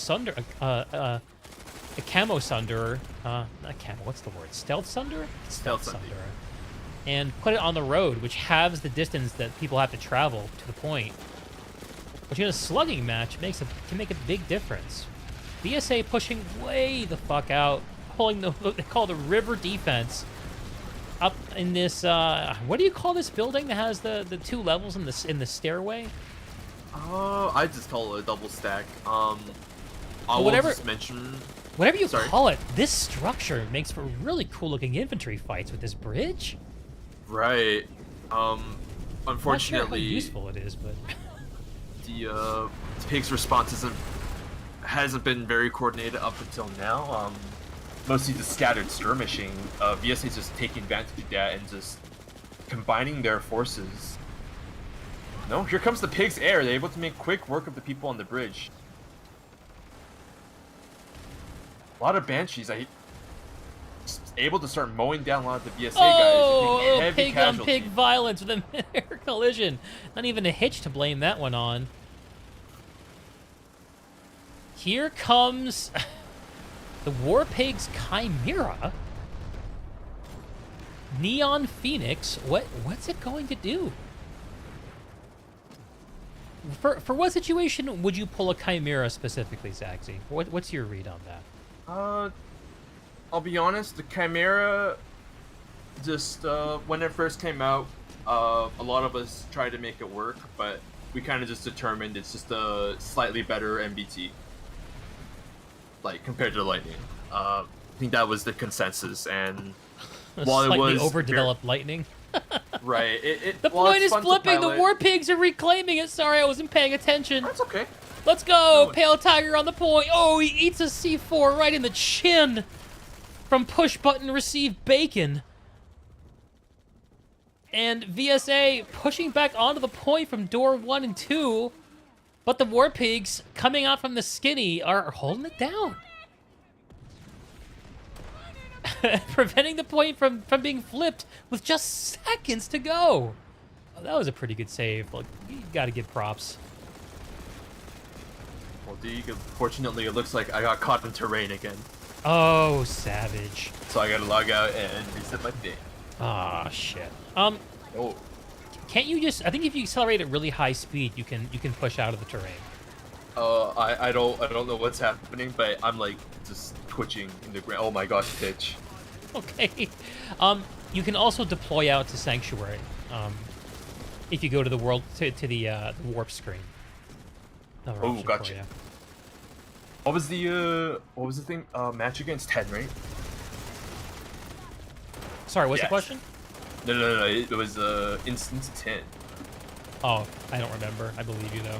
camo Sunderer, not camo, what's the word? Stealth Sunderer? Stealth Sunderer. And put it on the road, which halves the distance that people have to travel to the point. Which in a slugging match can make a big difference. VSA pushing way the fuck out, pulling what they call the river defense up in this, what do you call this building that has the 2 levels in the stairway? I just call it a double stack. Whatever you call it, this structure makes for really cool looking infantry fights with this bridge. Right. Unfortunately, I'm not sure how useful it is, but the pig's response hasn't been very coordinated up until now. Mostly the scattered skirmishing. VSA is just taking advantage of that and just combining their forces. No, here comes the pig's air. They're able to make quick work of the people on the bridge. A lot of Banshees. Able to start mowing down a lot of the VSA guys. Oh, pig on pig violence with a mid-air collision. Not even a hitch to blame that one on. Here comes the War Pigs Chimera. Neon Phoenix. What's it going to do? For what situation would you pull a Chimera specifically, Zagzy? What's your read on that? I'll be honest, the Chimera, just when it first came out, a lot of us tried to make it work, but we kind of just determined it's just a slightly better MBT, like compared to the Lightning. I think that was the consensus, and while it was overdeveloped Lightning. Right. The point is flipping. The War Pigs are reclaiming it. Sorry, I wasn't paying attention. That's okay. Let's go. Pale Tiger on the point. Oh, he eats a C4 right in the chin from push button receive bacon. And VSA pushing back onto the point from door 1 and 2. But the War Pigs coming out from the skinny are holding it down. Preventing the point from being flipped with just seconds to go. Oh, that was a pretty good save. Like, you gotta give props. Well, fortunately, it looks like I got caught in terrain again. Oh, savage. So I gotta log out and reset my thing. Ah, shit. Oh. Can't you just? I think if you accelerate at really high speed, you can push out of the terrain. I don't know what's happening, but I'm like just twitching in the ground. Oh my gosh, pitch. Okay. You can also deploy out to Sanctuary. If you go to the world to the warp screen. Oh, gotcha. What was the thing? Match against 10, right? Sorry, what's Yes. the question? No. It was instance 10. Oh, I don't remember. I believe you though.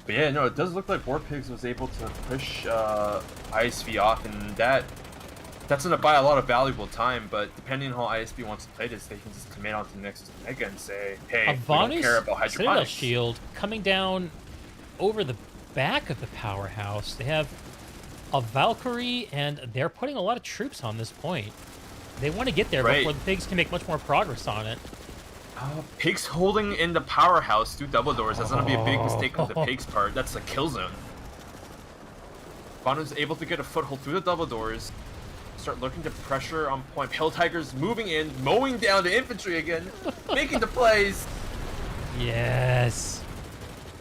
But yeah, no, it does look like Warpigs was able to push ISV off, and that's gonna buy a lot of valuable time. But depending on how ISV wants to play this, they can just commit onto Nexus Mega and say, "Hey, we don't care about Citadel hydroponics." shield coming down over the back of the powerhouse. They have a Valkyrie, and they're putting a lot of troops on this point. They want to get there before the Pigs can make much more progress on it. Pigs holding in the powerhouse through double doors. That's gonna be a big mistake on the Pigs' part. That's a kill zone. Vanu's able to get a foothold through the double doors. Start looking to pressure on point. Pale Tigers moving in, mowing down the infantry again, making the plays. Yes.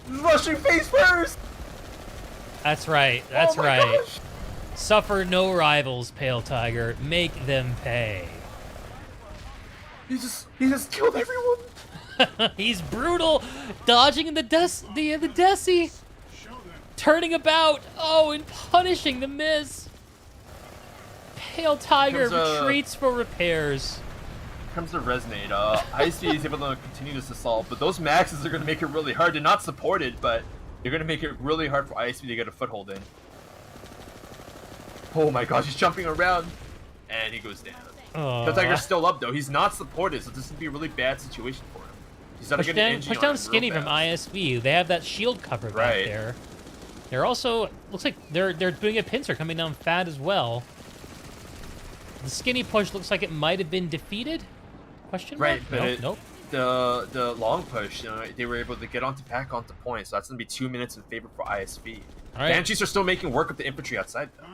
Rushing face first. That's right. That's right. Gosh. Suffer no rivals, Pale Tiger. Make them pay. He just killed everyone. He's brutal, dodging in the Desi, turning about, and punishing the miss. Pale Tiger retreats for repairs. Comes to resonate. ISV is able to continue this assault, but those maxes are going to make it really hard. They're not supported, but they're going to make it really hard for ISV to get a foothold in. Oh my gosh, he's jumping around, and he goes down. Pale Tiger's still up though. He's not supported, so this is gonna be a really bad situation for him. He's gotta get an engine push down Skinny from ISV. They have that shield cover back there. They're also looks like they're doing a pincer coming down Fat as well. The Skinny push looks like it might have been defeated. Question mark? Right, but nope. The long push, they were able to get back onto point, so that's gonna be 2 minutes in favor for ISV. All right. Banshees are still making work of the infantry outside though.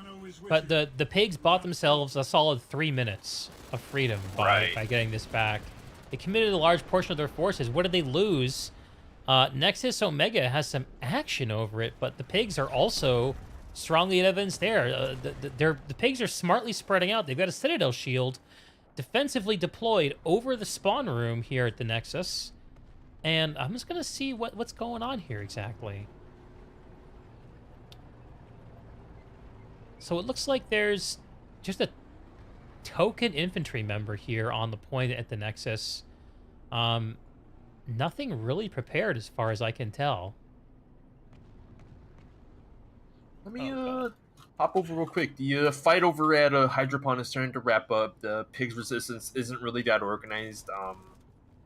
But the Pigs bought themselves a solid 3 minutes of freedom by getting this back. They committed a large portion of their forces. What did they lose? Nexus Omega has some action over it, but the Pigs are also strongly in evidence there. The Pigs are smartly spreading out. They've got a Citadel shield defensively deployed over the spawn room here at the Nexus. And I'm just going to see what's going on here exactly. So it looks like there's just a token infantry member here on the point at the Nexus. Nothing really prepared as far as I can tell. Let me hop over real quick. The fight over at Hydropon is starting to wrap up. The Pigs resistance isn't really that organized.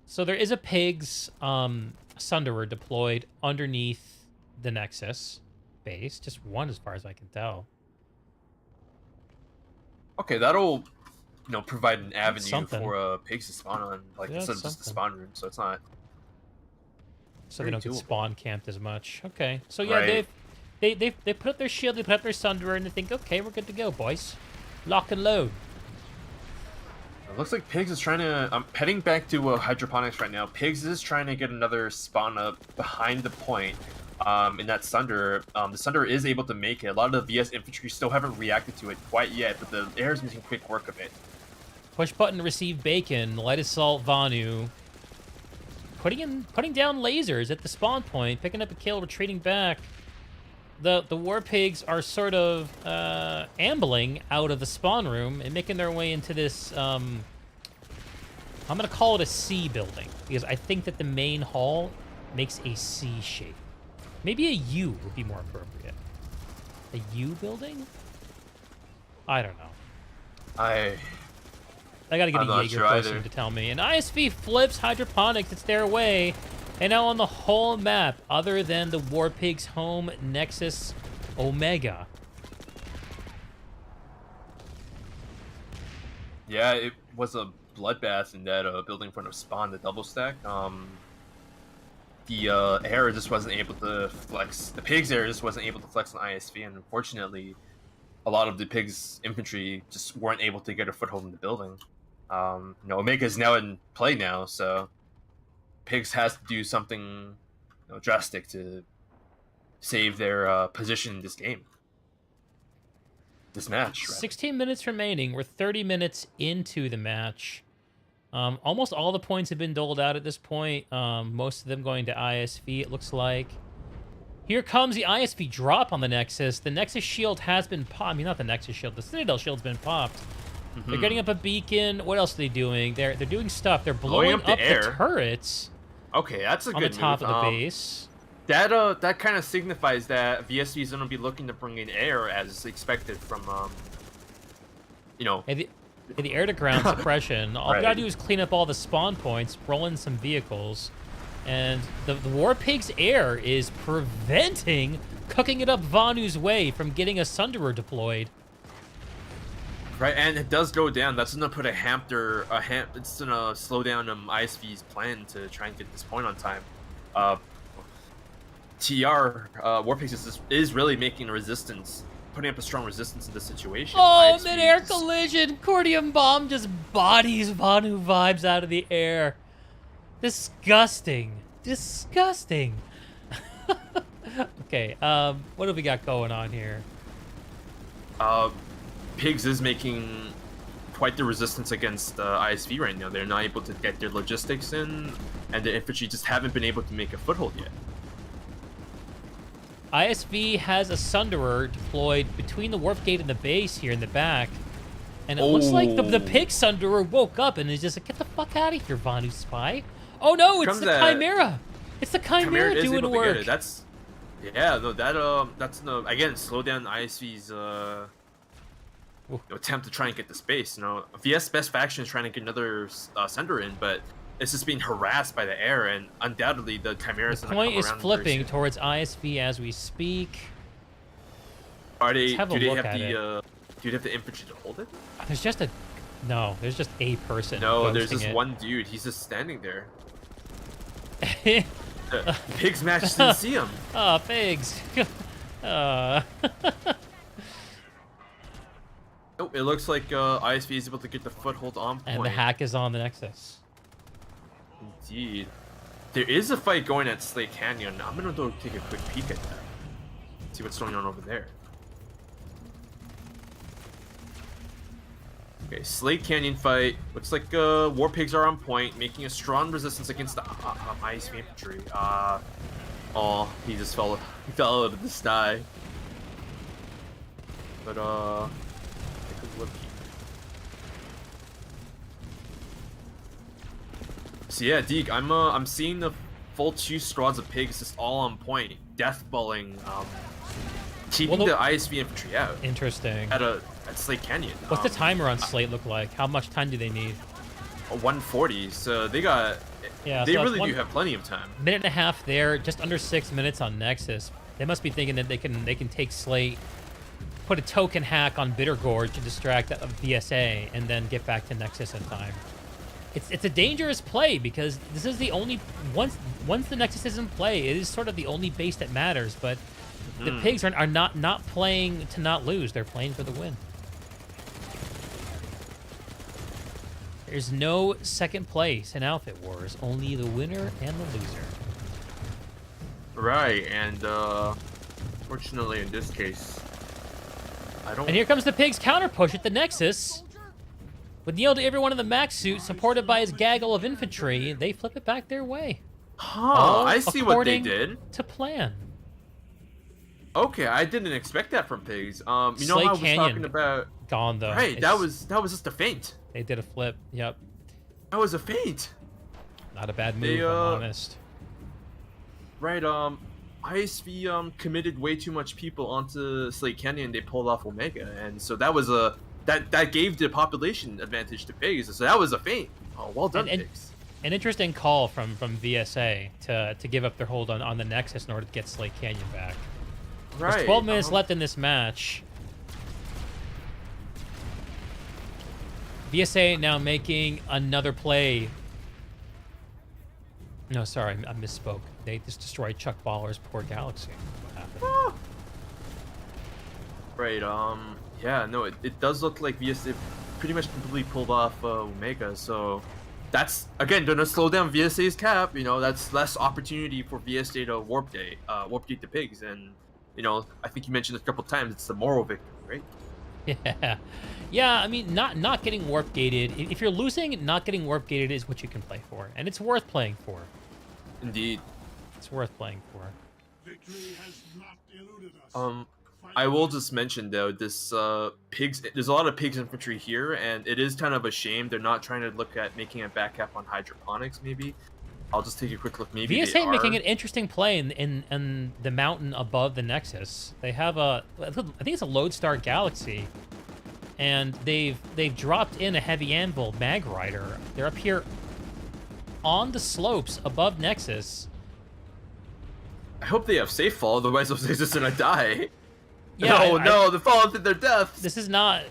So there is a Pigs Sunderer deployed underneath the Nexus base. Just one as far as I can tell. Okay, that'll provide an avenue something. for Pigs to spawn on, instead of just the spawn room. So it's not. So they don't get doable. spawn camped as much. Okay, so yeah, they put up their shield, they put up their Sunderer, and they think, okay, we're good to go, boys. Lock and load. It looks like Pigs is trying to. I'm heading back to hydroponics right now. Pigs is trying to get another spawn up behind the point. In that Sunder, the Sunder is able to make it. A lot of the VS infantry still haven't reacted to it quite yet, but the air is making quick work of it. Push button to receive bacon. Light assault Vanu. Putting down lasers at the spawn point, picking up a kill, retreating back. The War Pigs are sort of ambling out of the spawn room and making their way into this. I'm gonna call it a C building because I think that the main hall makes a C shape. Maybe a U would be more appropriate. A U building? I don't know. I gotta get I'm a not Jaeger sure person either. to tell me. And ISV flips hydroponics. It's their way. And now on the whole map, other than the War Pigs home Nexus Omega. Yeah, it was a bloodbath in that building in front of Spawn, the double stack. The Era just wasn't able to flex. The Pigs Era just wasn't able to flex on ISV, and unfortunately, a lot of the Pigs infantry just weren't able to get a foothold in the building. Omega's now in play now, so Pigs has to do something drastic to save their position in this game. This match, rather. 16 minutes remaining. We're 30 minutes into the match. Almost all the points have been doled out at this point. Most of them going to ISV, it looks like. Here comes the ISV drop on the Nexus. The Nexus shield has been popped. I mean, not the Nexus shield. The Citadel shield's been popped. Mm-hmm. They're getting up a beacon. What else are they doing? They're doing stuff. They're blowing up the turrets. Okay, that's a on good the top move. of the base. That kind of signifies that VSA is going to be looking to bring in air as expected from The air-to-ground suppression. All we Right. gotta do is clean up all the spawn points, roll in some vehicles, and the War Pigs air is preventing Cooking It Up Vanu's way from getting a Sunderer deployed. Right, and it does go down. That's gonna put it's gonna slow down ISV's plan to try and get this point on time. Warpigs is really making resistance, putting up a strong resistance in this situation. Oh, ISV mid-air is- collision! Cordium bomb just bodies Vanu vibes out of the air. Disgusting. Disgusting. Okay, what have we got going on here? Pigs is making quite the resistance against ISV right now. They're not able to get their logistics in, and the infantry just haven't been able to make a foothold yet. ISV has a Sunderer deployed between the Warp Gate and the base here in the back. And it looks like the Pig Sunderer woke up and is just like, get the fuck out of here, Vanu Spy. Oh no, it's Comes the that- Chimera. It's the Chimera is doing able to get work. it. That's again slow down ISV's attempt to try and get the space. VS best faction is trying to get another sender in, but it's just being harassed by the air, and undoubtedly the Chimera is The going to come point is around flipping very soon. towards ISV as we speak. Are they? Let's have a Do they look have at the? Do they have the infantry to hold it? There's just a person. No, there's ghosting this it. one dude. He's just standing there. The Pigs match didn't see him. Oh, pigs. Oh, it looks like ISV is able to get the foothold on point. And the hack is on the Nexus. Indeed. There is a fight going at Slate Canyon. I'm gonna go take a quick peek at that. See what's going on over there. Okay, Slate Canyon fight. Looks like War Pigs are on point, making a strong resistance against the ISV infantry. Oh, he just fell out of the sky. But take a look here. So yeah, Deke, I'm seeing the full 2 squads of pigs just all on point, death balling, keeping Well, the ISV infantry out Interesting. at Slate Canyon. What's the timer on Slate look like? How much time do they need? 140. So they got. Yeah, they so that's really do have plenty of time. Minute and a half there, just under 6 minutes on Nexus. They must be thinking that they can take Slate, put a token hack on Bittergorge to distract VSA, and then get back to Nexus in time. It's a dangerous play because this is the only once the Nexus is in play, it is sort of the only base that matters. But the Pigs are not playing to not lose; they're playing for the win. There's no second place in Outfit Wars, only the winner and the loser. Right, and fortunately in this case, I don't. And here comes the Pigs counter push at the Nexus. With Neil to everyone in the max suit, supported by his gaggle of infantry, they flip it back their way. Huh, I see what they according did. to plan. Okay, I didn't expect that from Pigs. You know Slate how I was Canyon. talking about. Gone though. Right, that was just a feint. They did a flip. Yep. That was a feint. Not a bad move, They, I'm honest. Right, ISV committed way too much people onto Slate Canyon. They pulled off Omega, and so that was a that gave the population advantage to pigs. So that was a feint. Oh, well done, pigs. An interesting call from VSA to give up their hold on the Nexus in order to get Slate Canyon back. Right. There's 12 minutes left in this match. VSA now making another play. No, sorry, I misspoke. They just destroyed Chuck Baller's poor Galaxy. What happened? Right. Yeah. No. It does look like VSA pretty much completely pulled off Omega. So that's again gonna slow down VSA's cap. You know, that's less opportunity for VSA to warp gate the pigs. And you know, I think you mentioned it a couple times. It's the moral victory, right? Yeah. Yeah, I mean, not getting warp gated. If you're losing, not getting warp gated is what you can play for, and it's worth playing for. Indeed. It's worth playing for. Victory has not eluded us. I will just mention though, this pigs. There's a lot of pigs infantry here, and it is kind of a shame they're not trying to look at making a back cap on hydroponics. Maybe I'll just take a quick look. Maybe VSA making an interesting play in the mountain above the Nexus. They have I think it's a Lodestar Galaxy, and they've dropped in a heavy anvil Mag Rider. They're up here on the slopes above Nexus. I hope they have safe fall, otherwise they're just gonna die. Yeah, no, they're falling to their deaths. This is not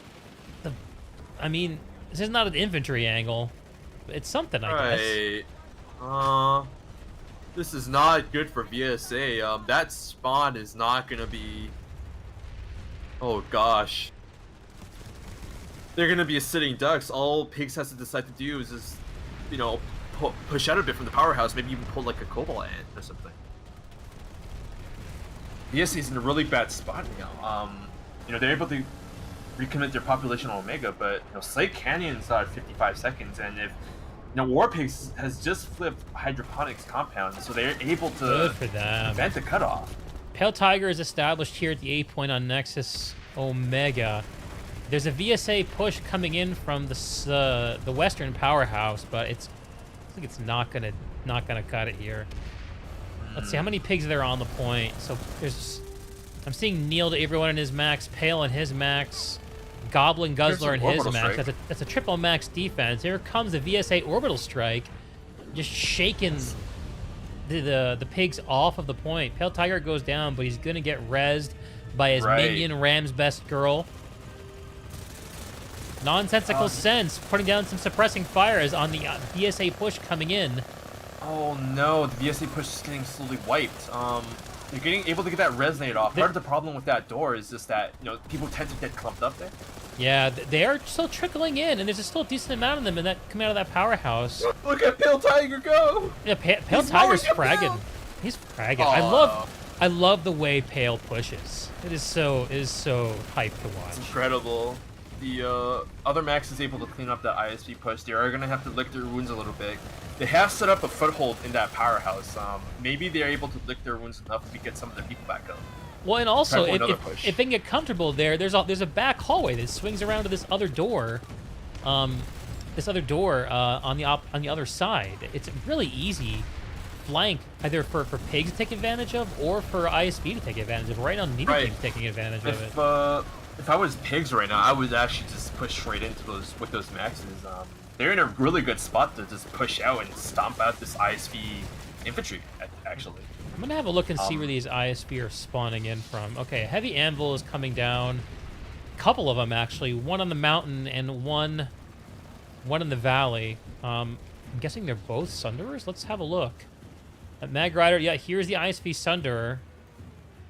this is not an infantry angle. It's something, I guess. This is not good for VSA. That spawn is not gonna be. Oh gosh. They're gonna be a sitting ducks. All pigs has to decide to do is just, you know, push out a bit from the powerhouse. Maybe even pull like a cobalt ant or something. VSA is in a really bad spot now. You know, they're able to recommit their population on Omega, but you know, Slate Canyon's at 55 seconds, and if you know, Warpigs has just flipped hydroponics compound, so they're able to Good for them. prevent the cutoff. Pale Tiger is established here at the 8 point on Nexus Omega. There's a VSA push coming in from the Western powerhouse, but I think it's not gonna cut it here. Let's see how many pigs there are on the point. So I'm seeing Neil to everyone in his max, Pale in his max, Goblin Guzzler in his max. That's a triple max defense. Here comes the VSA Orbital Strike, just shaking the pigs off of the point. Pale Tiger goes down, but he's gonna get rezzed by his minion Ram's Best Girl. Nonsensical Sense putting down some suppressing fires on the VSA push coming in. Oh no, the VSA push is getting slowly wiped. You're getting able to get that resonate off. Part of the problem with that door is just that, you know, people tend to get clumped up there. Yeah, they are still trickling in, and there's still a decent amount of them that come out of that powerhouse. Look at Pale Tiger go! Yeah, Pale Tiger's fragging. He's fragging. I love the way Pale pushes. It is so hyped to watch. It's incredible. The other max is able to clean up that ISP push. They are going to have to lick their wounds a little bit. They have set up a foothold in that powerhouse. Maybe they're able to lick their wounds enough to get some of their people back up. Well, and also, if they can get comfortable there, there's a back hallway that swings around to this other door. On the other side. It's really easy flank either for pigs to take advantage of or for ISP to take advantage of. Right on neither team taking advantage of it. If I was pigs right now, I would actually just push straight into those maxes. They're in a really good spot to just push out and stomp out this ISP infantry, actually. I'm gonna have a look and see where these ISP are spawning in from. Okay, a heavy anvil is coming down. A couple of them actually. One on the mountain and one in the valley. I'm guessing they're both Sunderers. Let's have a look. At Mag Rider, yeah, here's the ISP Sunderer.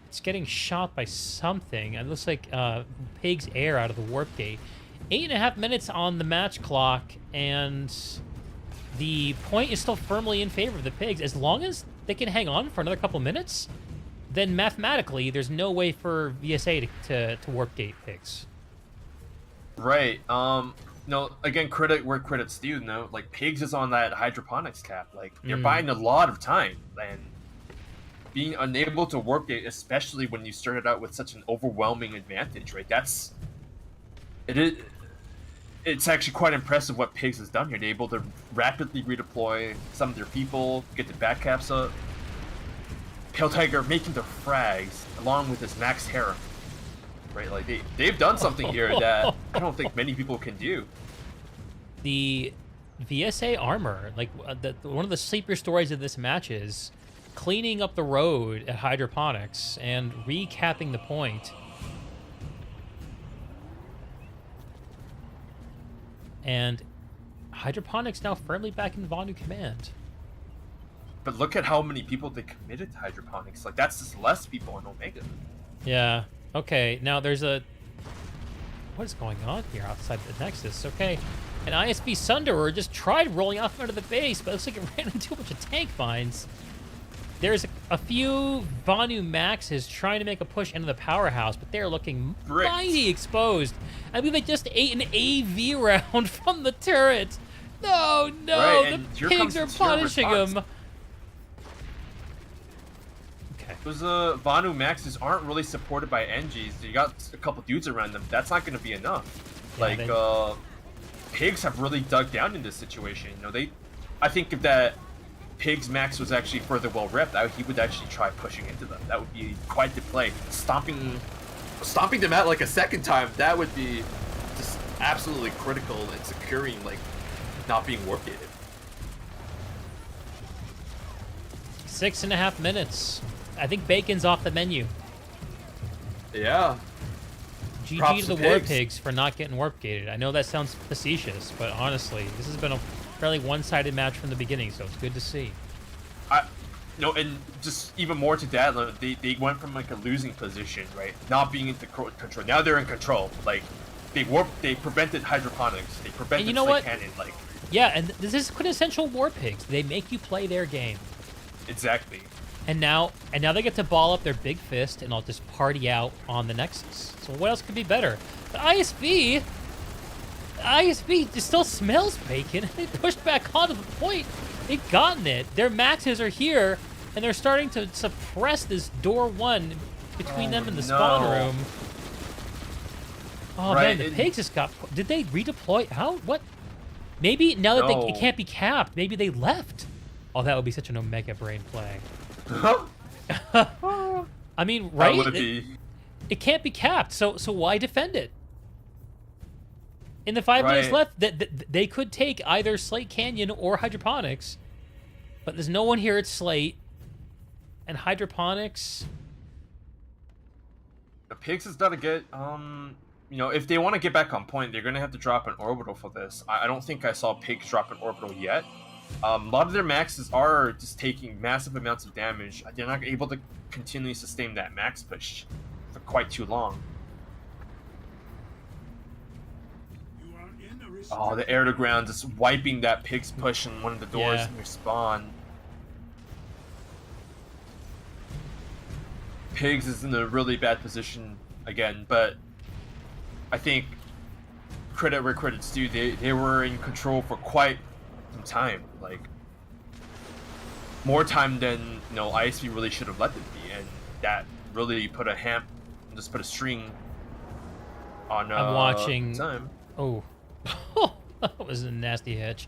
It's getting shot by something. It looks like Pig's air out of the warp gate. 8.5 minutes on the match clock, and the point is still firmly in favor of the Pigs. As long as they can hang on for another couple minutes, then mathematically there's no way for VSA to warp gate Pigs. Right. No, again, credit where credit's due. No, like Pigs is on that hydroponics cap. Like they're buying a lot of time, and being unable to warp gate, especially when you started out with such an overwhelming advantage, right? It's actually quite impressive what Pigs has done here. They're able to rapidly redeploy some of their people, get the back caps up. Pale Tiger making the frags along with his max Harem. right? Like they've done something here that I don't think many people can do. The VSA armor, like one of the sleeper stories of this match is cleaning up the road at Hydroponics and recapping the point. And Hydroponics now firmly back in Vonu command. But look at how many people they committed to Hydroponics. Like, that's just less people in Omega. Yeah. Okay, now there's a... What is going on here outside the Nexus? Okay, an ISB Sunderer just tried rolling off under the base, but it looks like it ran into a bunch of tank mines. There's a few Vonu Maxes trying to make a push into the powerhouse, but they're looking mighty exposed. I believe they just ate an AV round from the turret. No, right, the pigs are punishing them. Okay. Those Vonu Maxes aren't really supported by NGs. You got a couple dudes around them. That's not going to be enough. Yeah, like, pigs have really dug down in this situation. You know, I think if that Pig's Max was actually further well repped, he would actually try pushing into them. That would be quite the play. Stomping them out like a second time, that would be just absolutely critical in securing, like, not being warp gated. 6.5 minutes. I think bacon's off the menu. Yeah. GG Props to the War Pigs for not getting warp gated. I know that sounds facetious, but honestly, this has been a fairly one-sided match from the beginning, so it's good to see. No, and just even more to that, they went from like a losing position, right? Not being in control. Now they're in control. Like, they prevented Hydroponics. They prevented and you know what? Cannon. Like, yeah, and this is quintessential War Pigs. They make you play their game. Exactly. And now they get to ball up their big fist and I'll just party out on the Nexus. So what else could be better? The ISB just still smells bacon. They pushed back onto the point. They've gotten it. Their maxes are here, and they're starting to suppress this door one between them and the spawn room. Oh man, the pigs just got... Did they redeploy? How? What? Maybe now that it can't be capped, maybe they left. Oh, that would be such an Omega brain play. I mean, right? How would it be? It can't be capped, so why defend it? In the 5 minutes left, they could take either Slate Canyon or Hydroponics, but there's no one here at Slate, and Hydroponics... The Pigs has got to get, you know, if they want to get back on point, they're going to have to drop an orbital for this. I don't think I saw Pigs drop an orbital yet. A lot of their maxes are just taking massive amounts of damage. They're not able to continually sustain that max push for quite too long. Oh, the air to ground just wiping that Pig's push in one of the doors in your spawn. Pigs is in a really bad position again, but I think credit where credit's due. They were in control for quite some time, like more time than ISV really should have let them be, and that really put a string on. I'm watching time. Oh. That was a nasty hitch.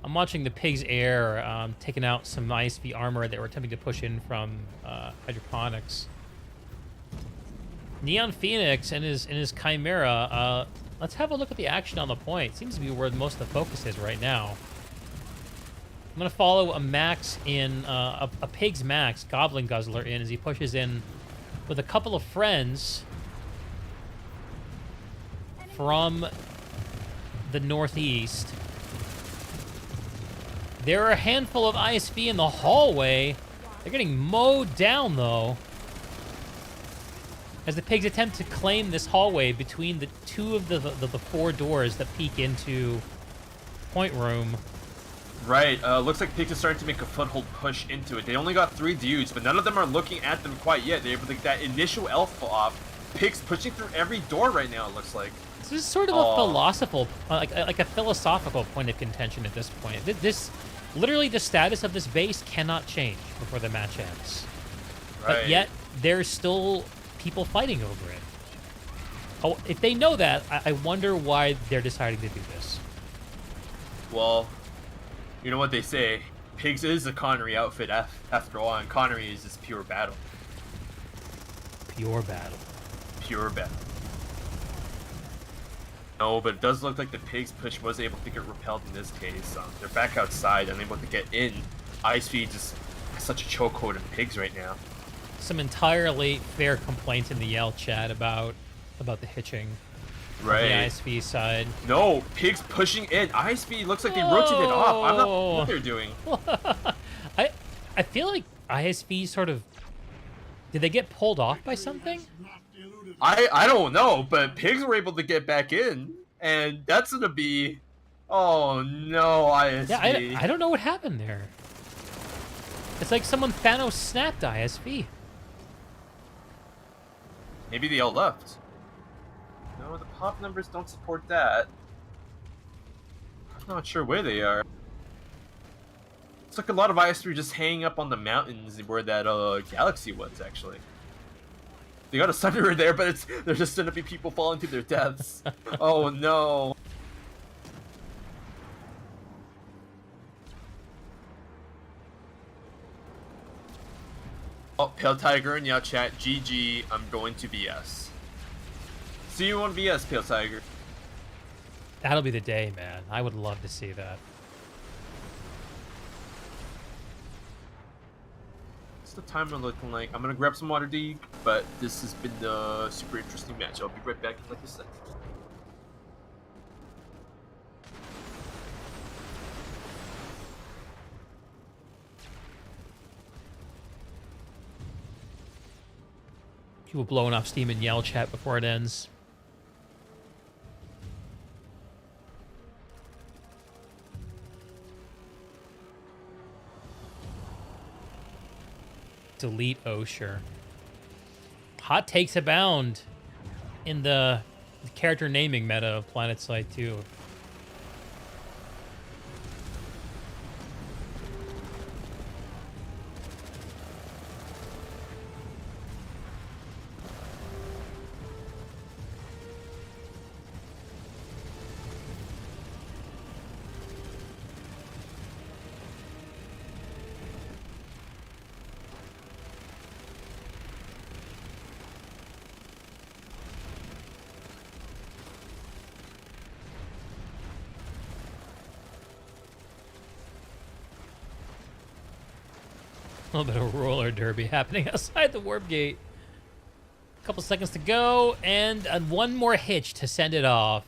I'm watching the Pigs Air taking out some ISV armor that were attempting to push in from Hydroponics. Neon Phoenix and his Chimera. Let's have a look at the action on the point. Seems to be where most of the focus is right now. I'm gonna follow a Max in a Pig's Max, Goblin Guzzler in as he pushes in with a couple of friends from the northeast. There are a handful of ISV in the hallway. They're getting mowed down, though, as the Pigs attempt to claim this hallway between the two of the 4 doors that peek into point room. Right, looks like Pigs are starting to make a foothold push into it. They only got 3 dudes, but none of them are looking at them quite yet. They're able to get that initial alpha off. Pigs pushing through every door right now, it looks like. This is sort of a philosophical, like a philosophical point of contention at this point. Literally, the status of this base cannot change before the match ends. Right. But yet, there's still people fighting over it. Oh, if they know that, I wonder why they're deciding to do this. Well, you know what they say. Pigs is a Connery outfit after all, and Connery is just pure battle. Pure battle. Pure battle. No, but it does look like the Pigs push was able to get repelled in this case. They're back outside, unable to get in. ISV just has such a chokehold in Pigs right now. Some entirely fair complaints in the Yell chat about the hitching. Right. On the ISV side. No, Pigs pushing in. ISV looks like they rotated off. I'm not sure what they're doing. I feel like ISV sort of... Did they get pulled off by something? I don't know, but Pigs were able to get back in, and that's gonna be... Oh no, ISV. Yeah, I don't know what happened there. It's like someone Thanos snapped ISV. Maybe they all left. No, the pop numbers don't support that. I'm not sure where they are. It's like a lot of IS3 just hanging up on the mountains where that galaxy was, actually. They got a sunderer there, but there's just gonna be people falling to their deaths. Oh no. Oh, Pale Tiger and yeah, chat. GG, I'm going to VS. See you on VS, Pale Tiger. That'll be the day, man. I would love to see that. What's the timer looking like? I'm gonna grab some water, Deeg, but this has been a super interesting match. I'll be right back in like a second. People blowing off steam in Yell chat before it ends. Delete Osher. Hot takes abound in the character naming meta of PlanetSide 2. A little bit of roller derby happening outside the warp gate. A couple seconds to go, and one more hitch to send it off.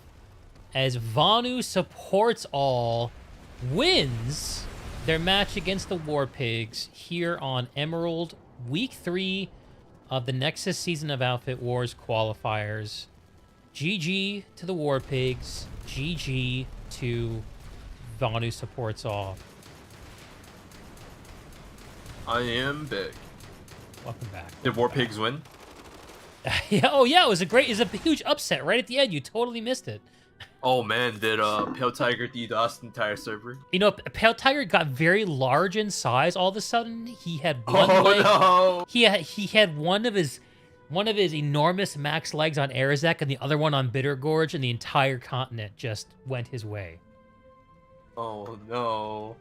As Vanu supports all, wins their match against the War Pigs here on Emerald, Week 3 of the Nexus Season of Outfit Wars qualifiers. GG to the War Pigs. GG to Vanu supports all. I am big. Welcome back. Did War Pigs win? Yeah, oh yeah, it was a huge upset right at the end. You totally missed it. Oh man, did Pale Tiger DDoS the entire server? You know, Pale Tiger got very large in size all of a sudden. He had one leg. No! He had one of his enormous max legs on Arazek and the other one on Bitter Gorge, and the entire continent just went his way. Oh no.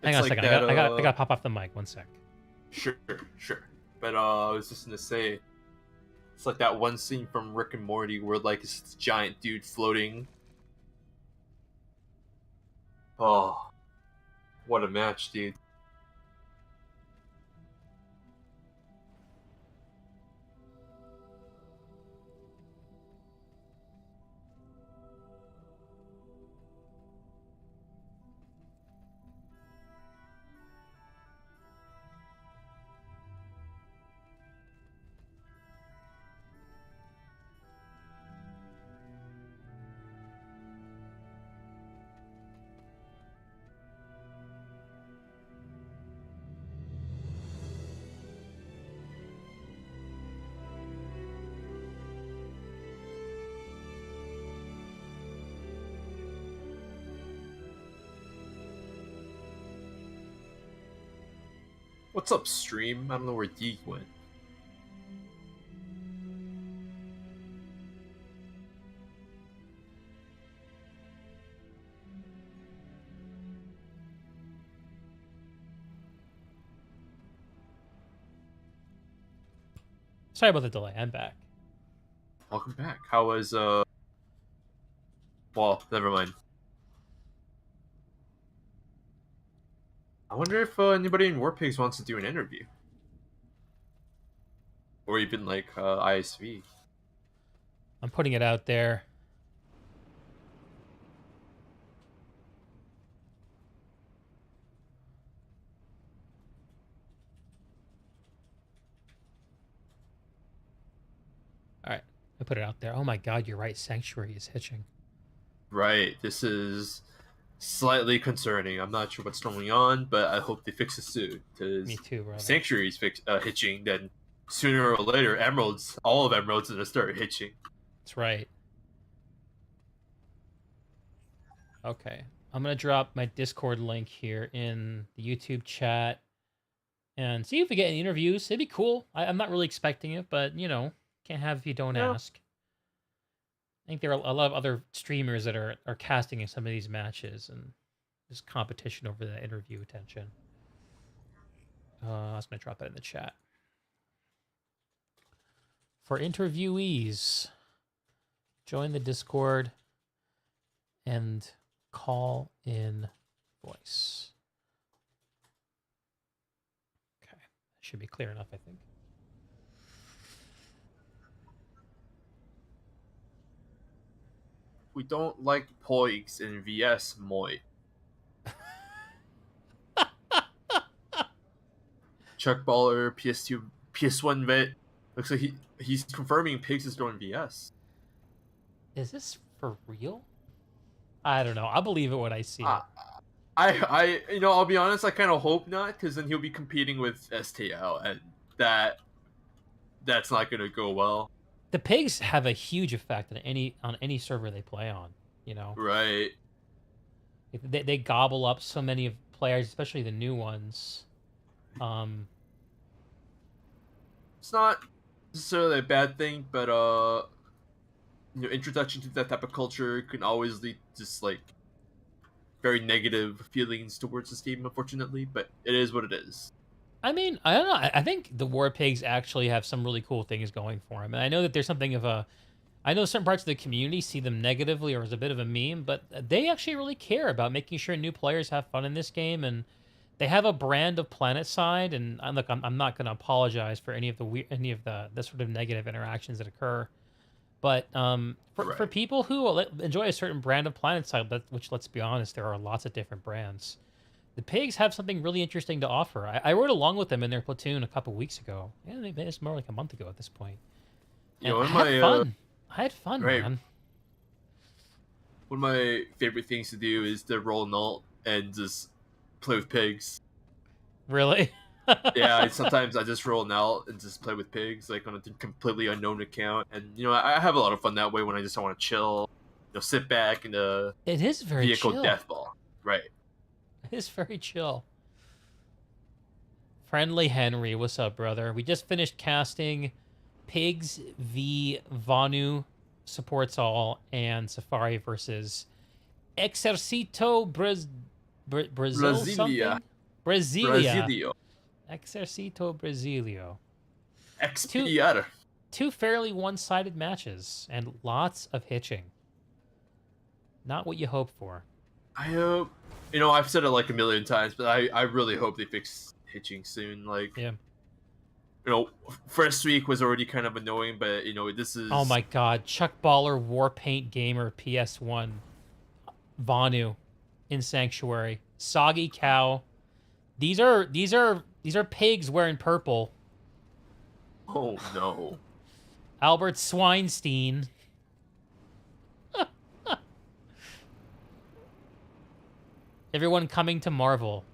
Hang on a second. I gotta pop off the mic. 1 sec. Sure. But I was just gonna say, it's like that one scene from Rick and Morty where like it's this giant dude floating. Oh, what a match, dude. What's up, stream? I don't know where Deke went. Sorry about the delay. I'm back. Welcome back. How was Well, never mind. I wonder if anybody in War Pigs wants to do an interview. Or even like ISV. I'm putting it out there. All right, I put it out there. Oh my God, you're right. Sanctuary is hitching. Right. This is slightly concerning. I'm not sure what's going on, but I hope they fix it soon. Because Me too, brother. Sanctuary's hitching, then sooner or later, all of Emeralds, are gonna start hitching. That's right. Okay, I'm gonna drop my Discord link here in the YouTube chat and see if we get any interviews. It'd be cool. I'm not really expecting it, but you know, can't have if you don't ask. I think there are a lot of other streamers that are casting in some of these matches, and there's competition over the interview attention. I was gonna drop that in the chat. For interviewees, join the Discord and call in voice. Okay, that should be clear enough, I think. We don't like poigs in VS Moy. Chuck Baller, PS2, PS1 vet. Looks like he's confirming Pigs is going VS. Is this for real? I don't know. I believe it when I see it. I'll be honest. I kind of hope not, because then he'll be competing with STL, and that's not gonna go well. The pigs have a huge effect on any server they play on. You know, right? They gobble up so many of players, especially the new ones. It's not necessarily a bad thing, but introduction to that type of culture can always lead to just like very negative feelings towards this game, unfortunately. But it is what it is. I mean, I don't know. I think the War Pigs actually have some really cool things going for them. And I know that there's something of a... I know certain parts of the community see them negatively or as a bit of a meme, but they actually really care about making sure new players have fun in this game. And they have a brand of PlanetSide. And look, I'm not going to apologize for any of the sort of negative interactions that occur. But for people who enjoy a certain brand of PlanetSide, which, let's be honest, there are lots of different brands... The pigs have something really interesting to offer. I rode along with them in their platoon a couple weeks ago. Yeah, it's more like a month ago at this point. And I had fun. I had fun, man. One of my favorite things to do is to roll null and just play with pigs. Really? Yeah, sometimes I just roll null and just play with pigs, like on a completely unknown account. And, I have a lot of fun that way when I just want to chill, sit back in the it is very vehicle chill. deathball. Right. It is very chill. Friendly Henry, what's up, brother? We just finished casting Pigs v Vanu supports all and SFRI versus Exercito Brazil something? Brasilia. Exercito Brasilio. Expiar. Two fairly one-sided matches and lots of hitching. Not what you hope for. I hope... I've said it like a million times, but I really hope they fix hitching soon. Like, yeah. First week was already kind of annoying, but, this is... Oh my god, Chuck Baller, Warpaint Gamer, PS1, Vanu in Sanctuary, Soggy Cow. These are pigs wearing purple. Oh no. Albert Swinestein. Everyone coming to Marvel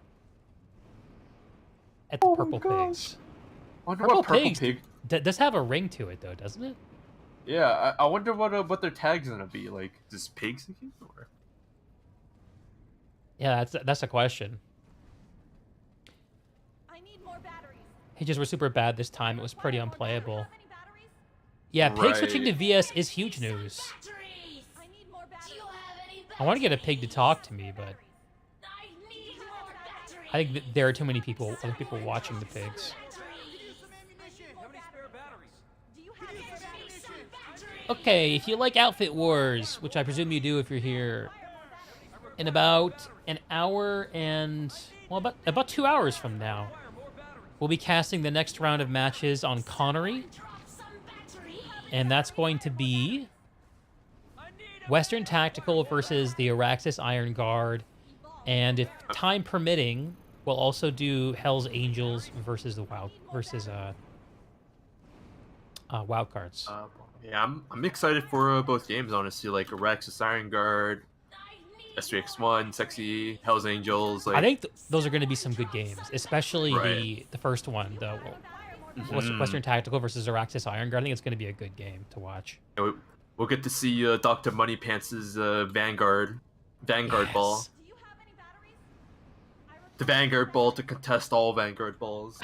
at the Purple Pigs. Purple Pigs pig does have a ring to it, though, doesn't it? Yeah, I wonder what their tag's gonna be. Like, just pigs again? Or... Yeah, that's a question. I need more batteries. Hitches were super bad this time. It was pretty unplayable. Yeah, pig switching to VS is huge news. I want to get a pig to talk to me, but I think there are too many other people watching the pigs. Okay, if you like Outfit Wars, which I presume you do if you're here, in about an hour and, well, about 2 hours from now, we'll be casting the next round of matches on Connery. And that's going to be Western Tactical versus the Araxis Iron Guard. And if time permitting, we'll also do Hell's Angels versus the Wild Cards. Yeah, I'm excited for both games, honestly. Like Araxis Iron Guard, S3X1, Sexy, Hell's Angels. Like, I think those are going to be some good games, especially Right. the first one, the Western Tactical versus Araxis Iron Guard. I think it's going to be a good game to watch. we'll get to see Dr. Moneypants' Vanguard ball. Yes. The Vanguard ball to contest all Vanguard balls.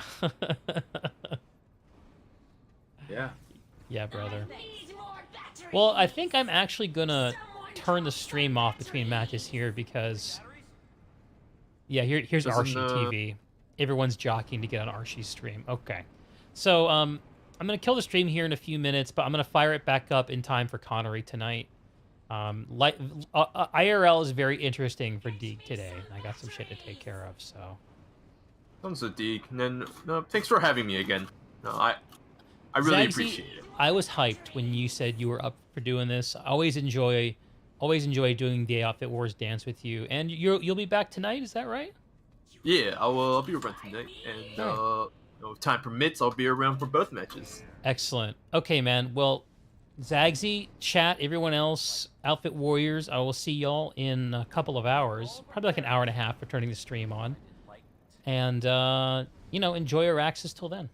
Yeah. Yeah, brother. Well, I think I'm actually gonna turn the stream off between matches here because, yeah, here's Doesn't, Archie TV. Everyone's jockeying to get on Archie's stream. Okay, so I'm gonna kill the stream here in a few minutes, but I'm gonna fire it back up in time for Connery tonight. IRL is very interesting for Deeg today. I got some shit to take care of, so. Sounds a dig. And then thanks for having me again. No, I really Zagzy, appreciate it. I was hyped when you said you were up for doing this. I always enjoy doing the Outfit Wars dance with you. And you'll be back tonight, is that right? Yeah, I'll be around tonight, and if time permits, I'll be around for both matches. Excellent. Okay, man. Well, Zagzy, chat, everyone else, Outfit Warriors, I will see y'all in a couple of hours. Probably like an hour and a half for turning the stream on. And, enjoy Araxis till then.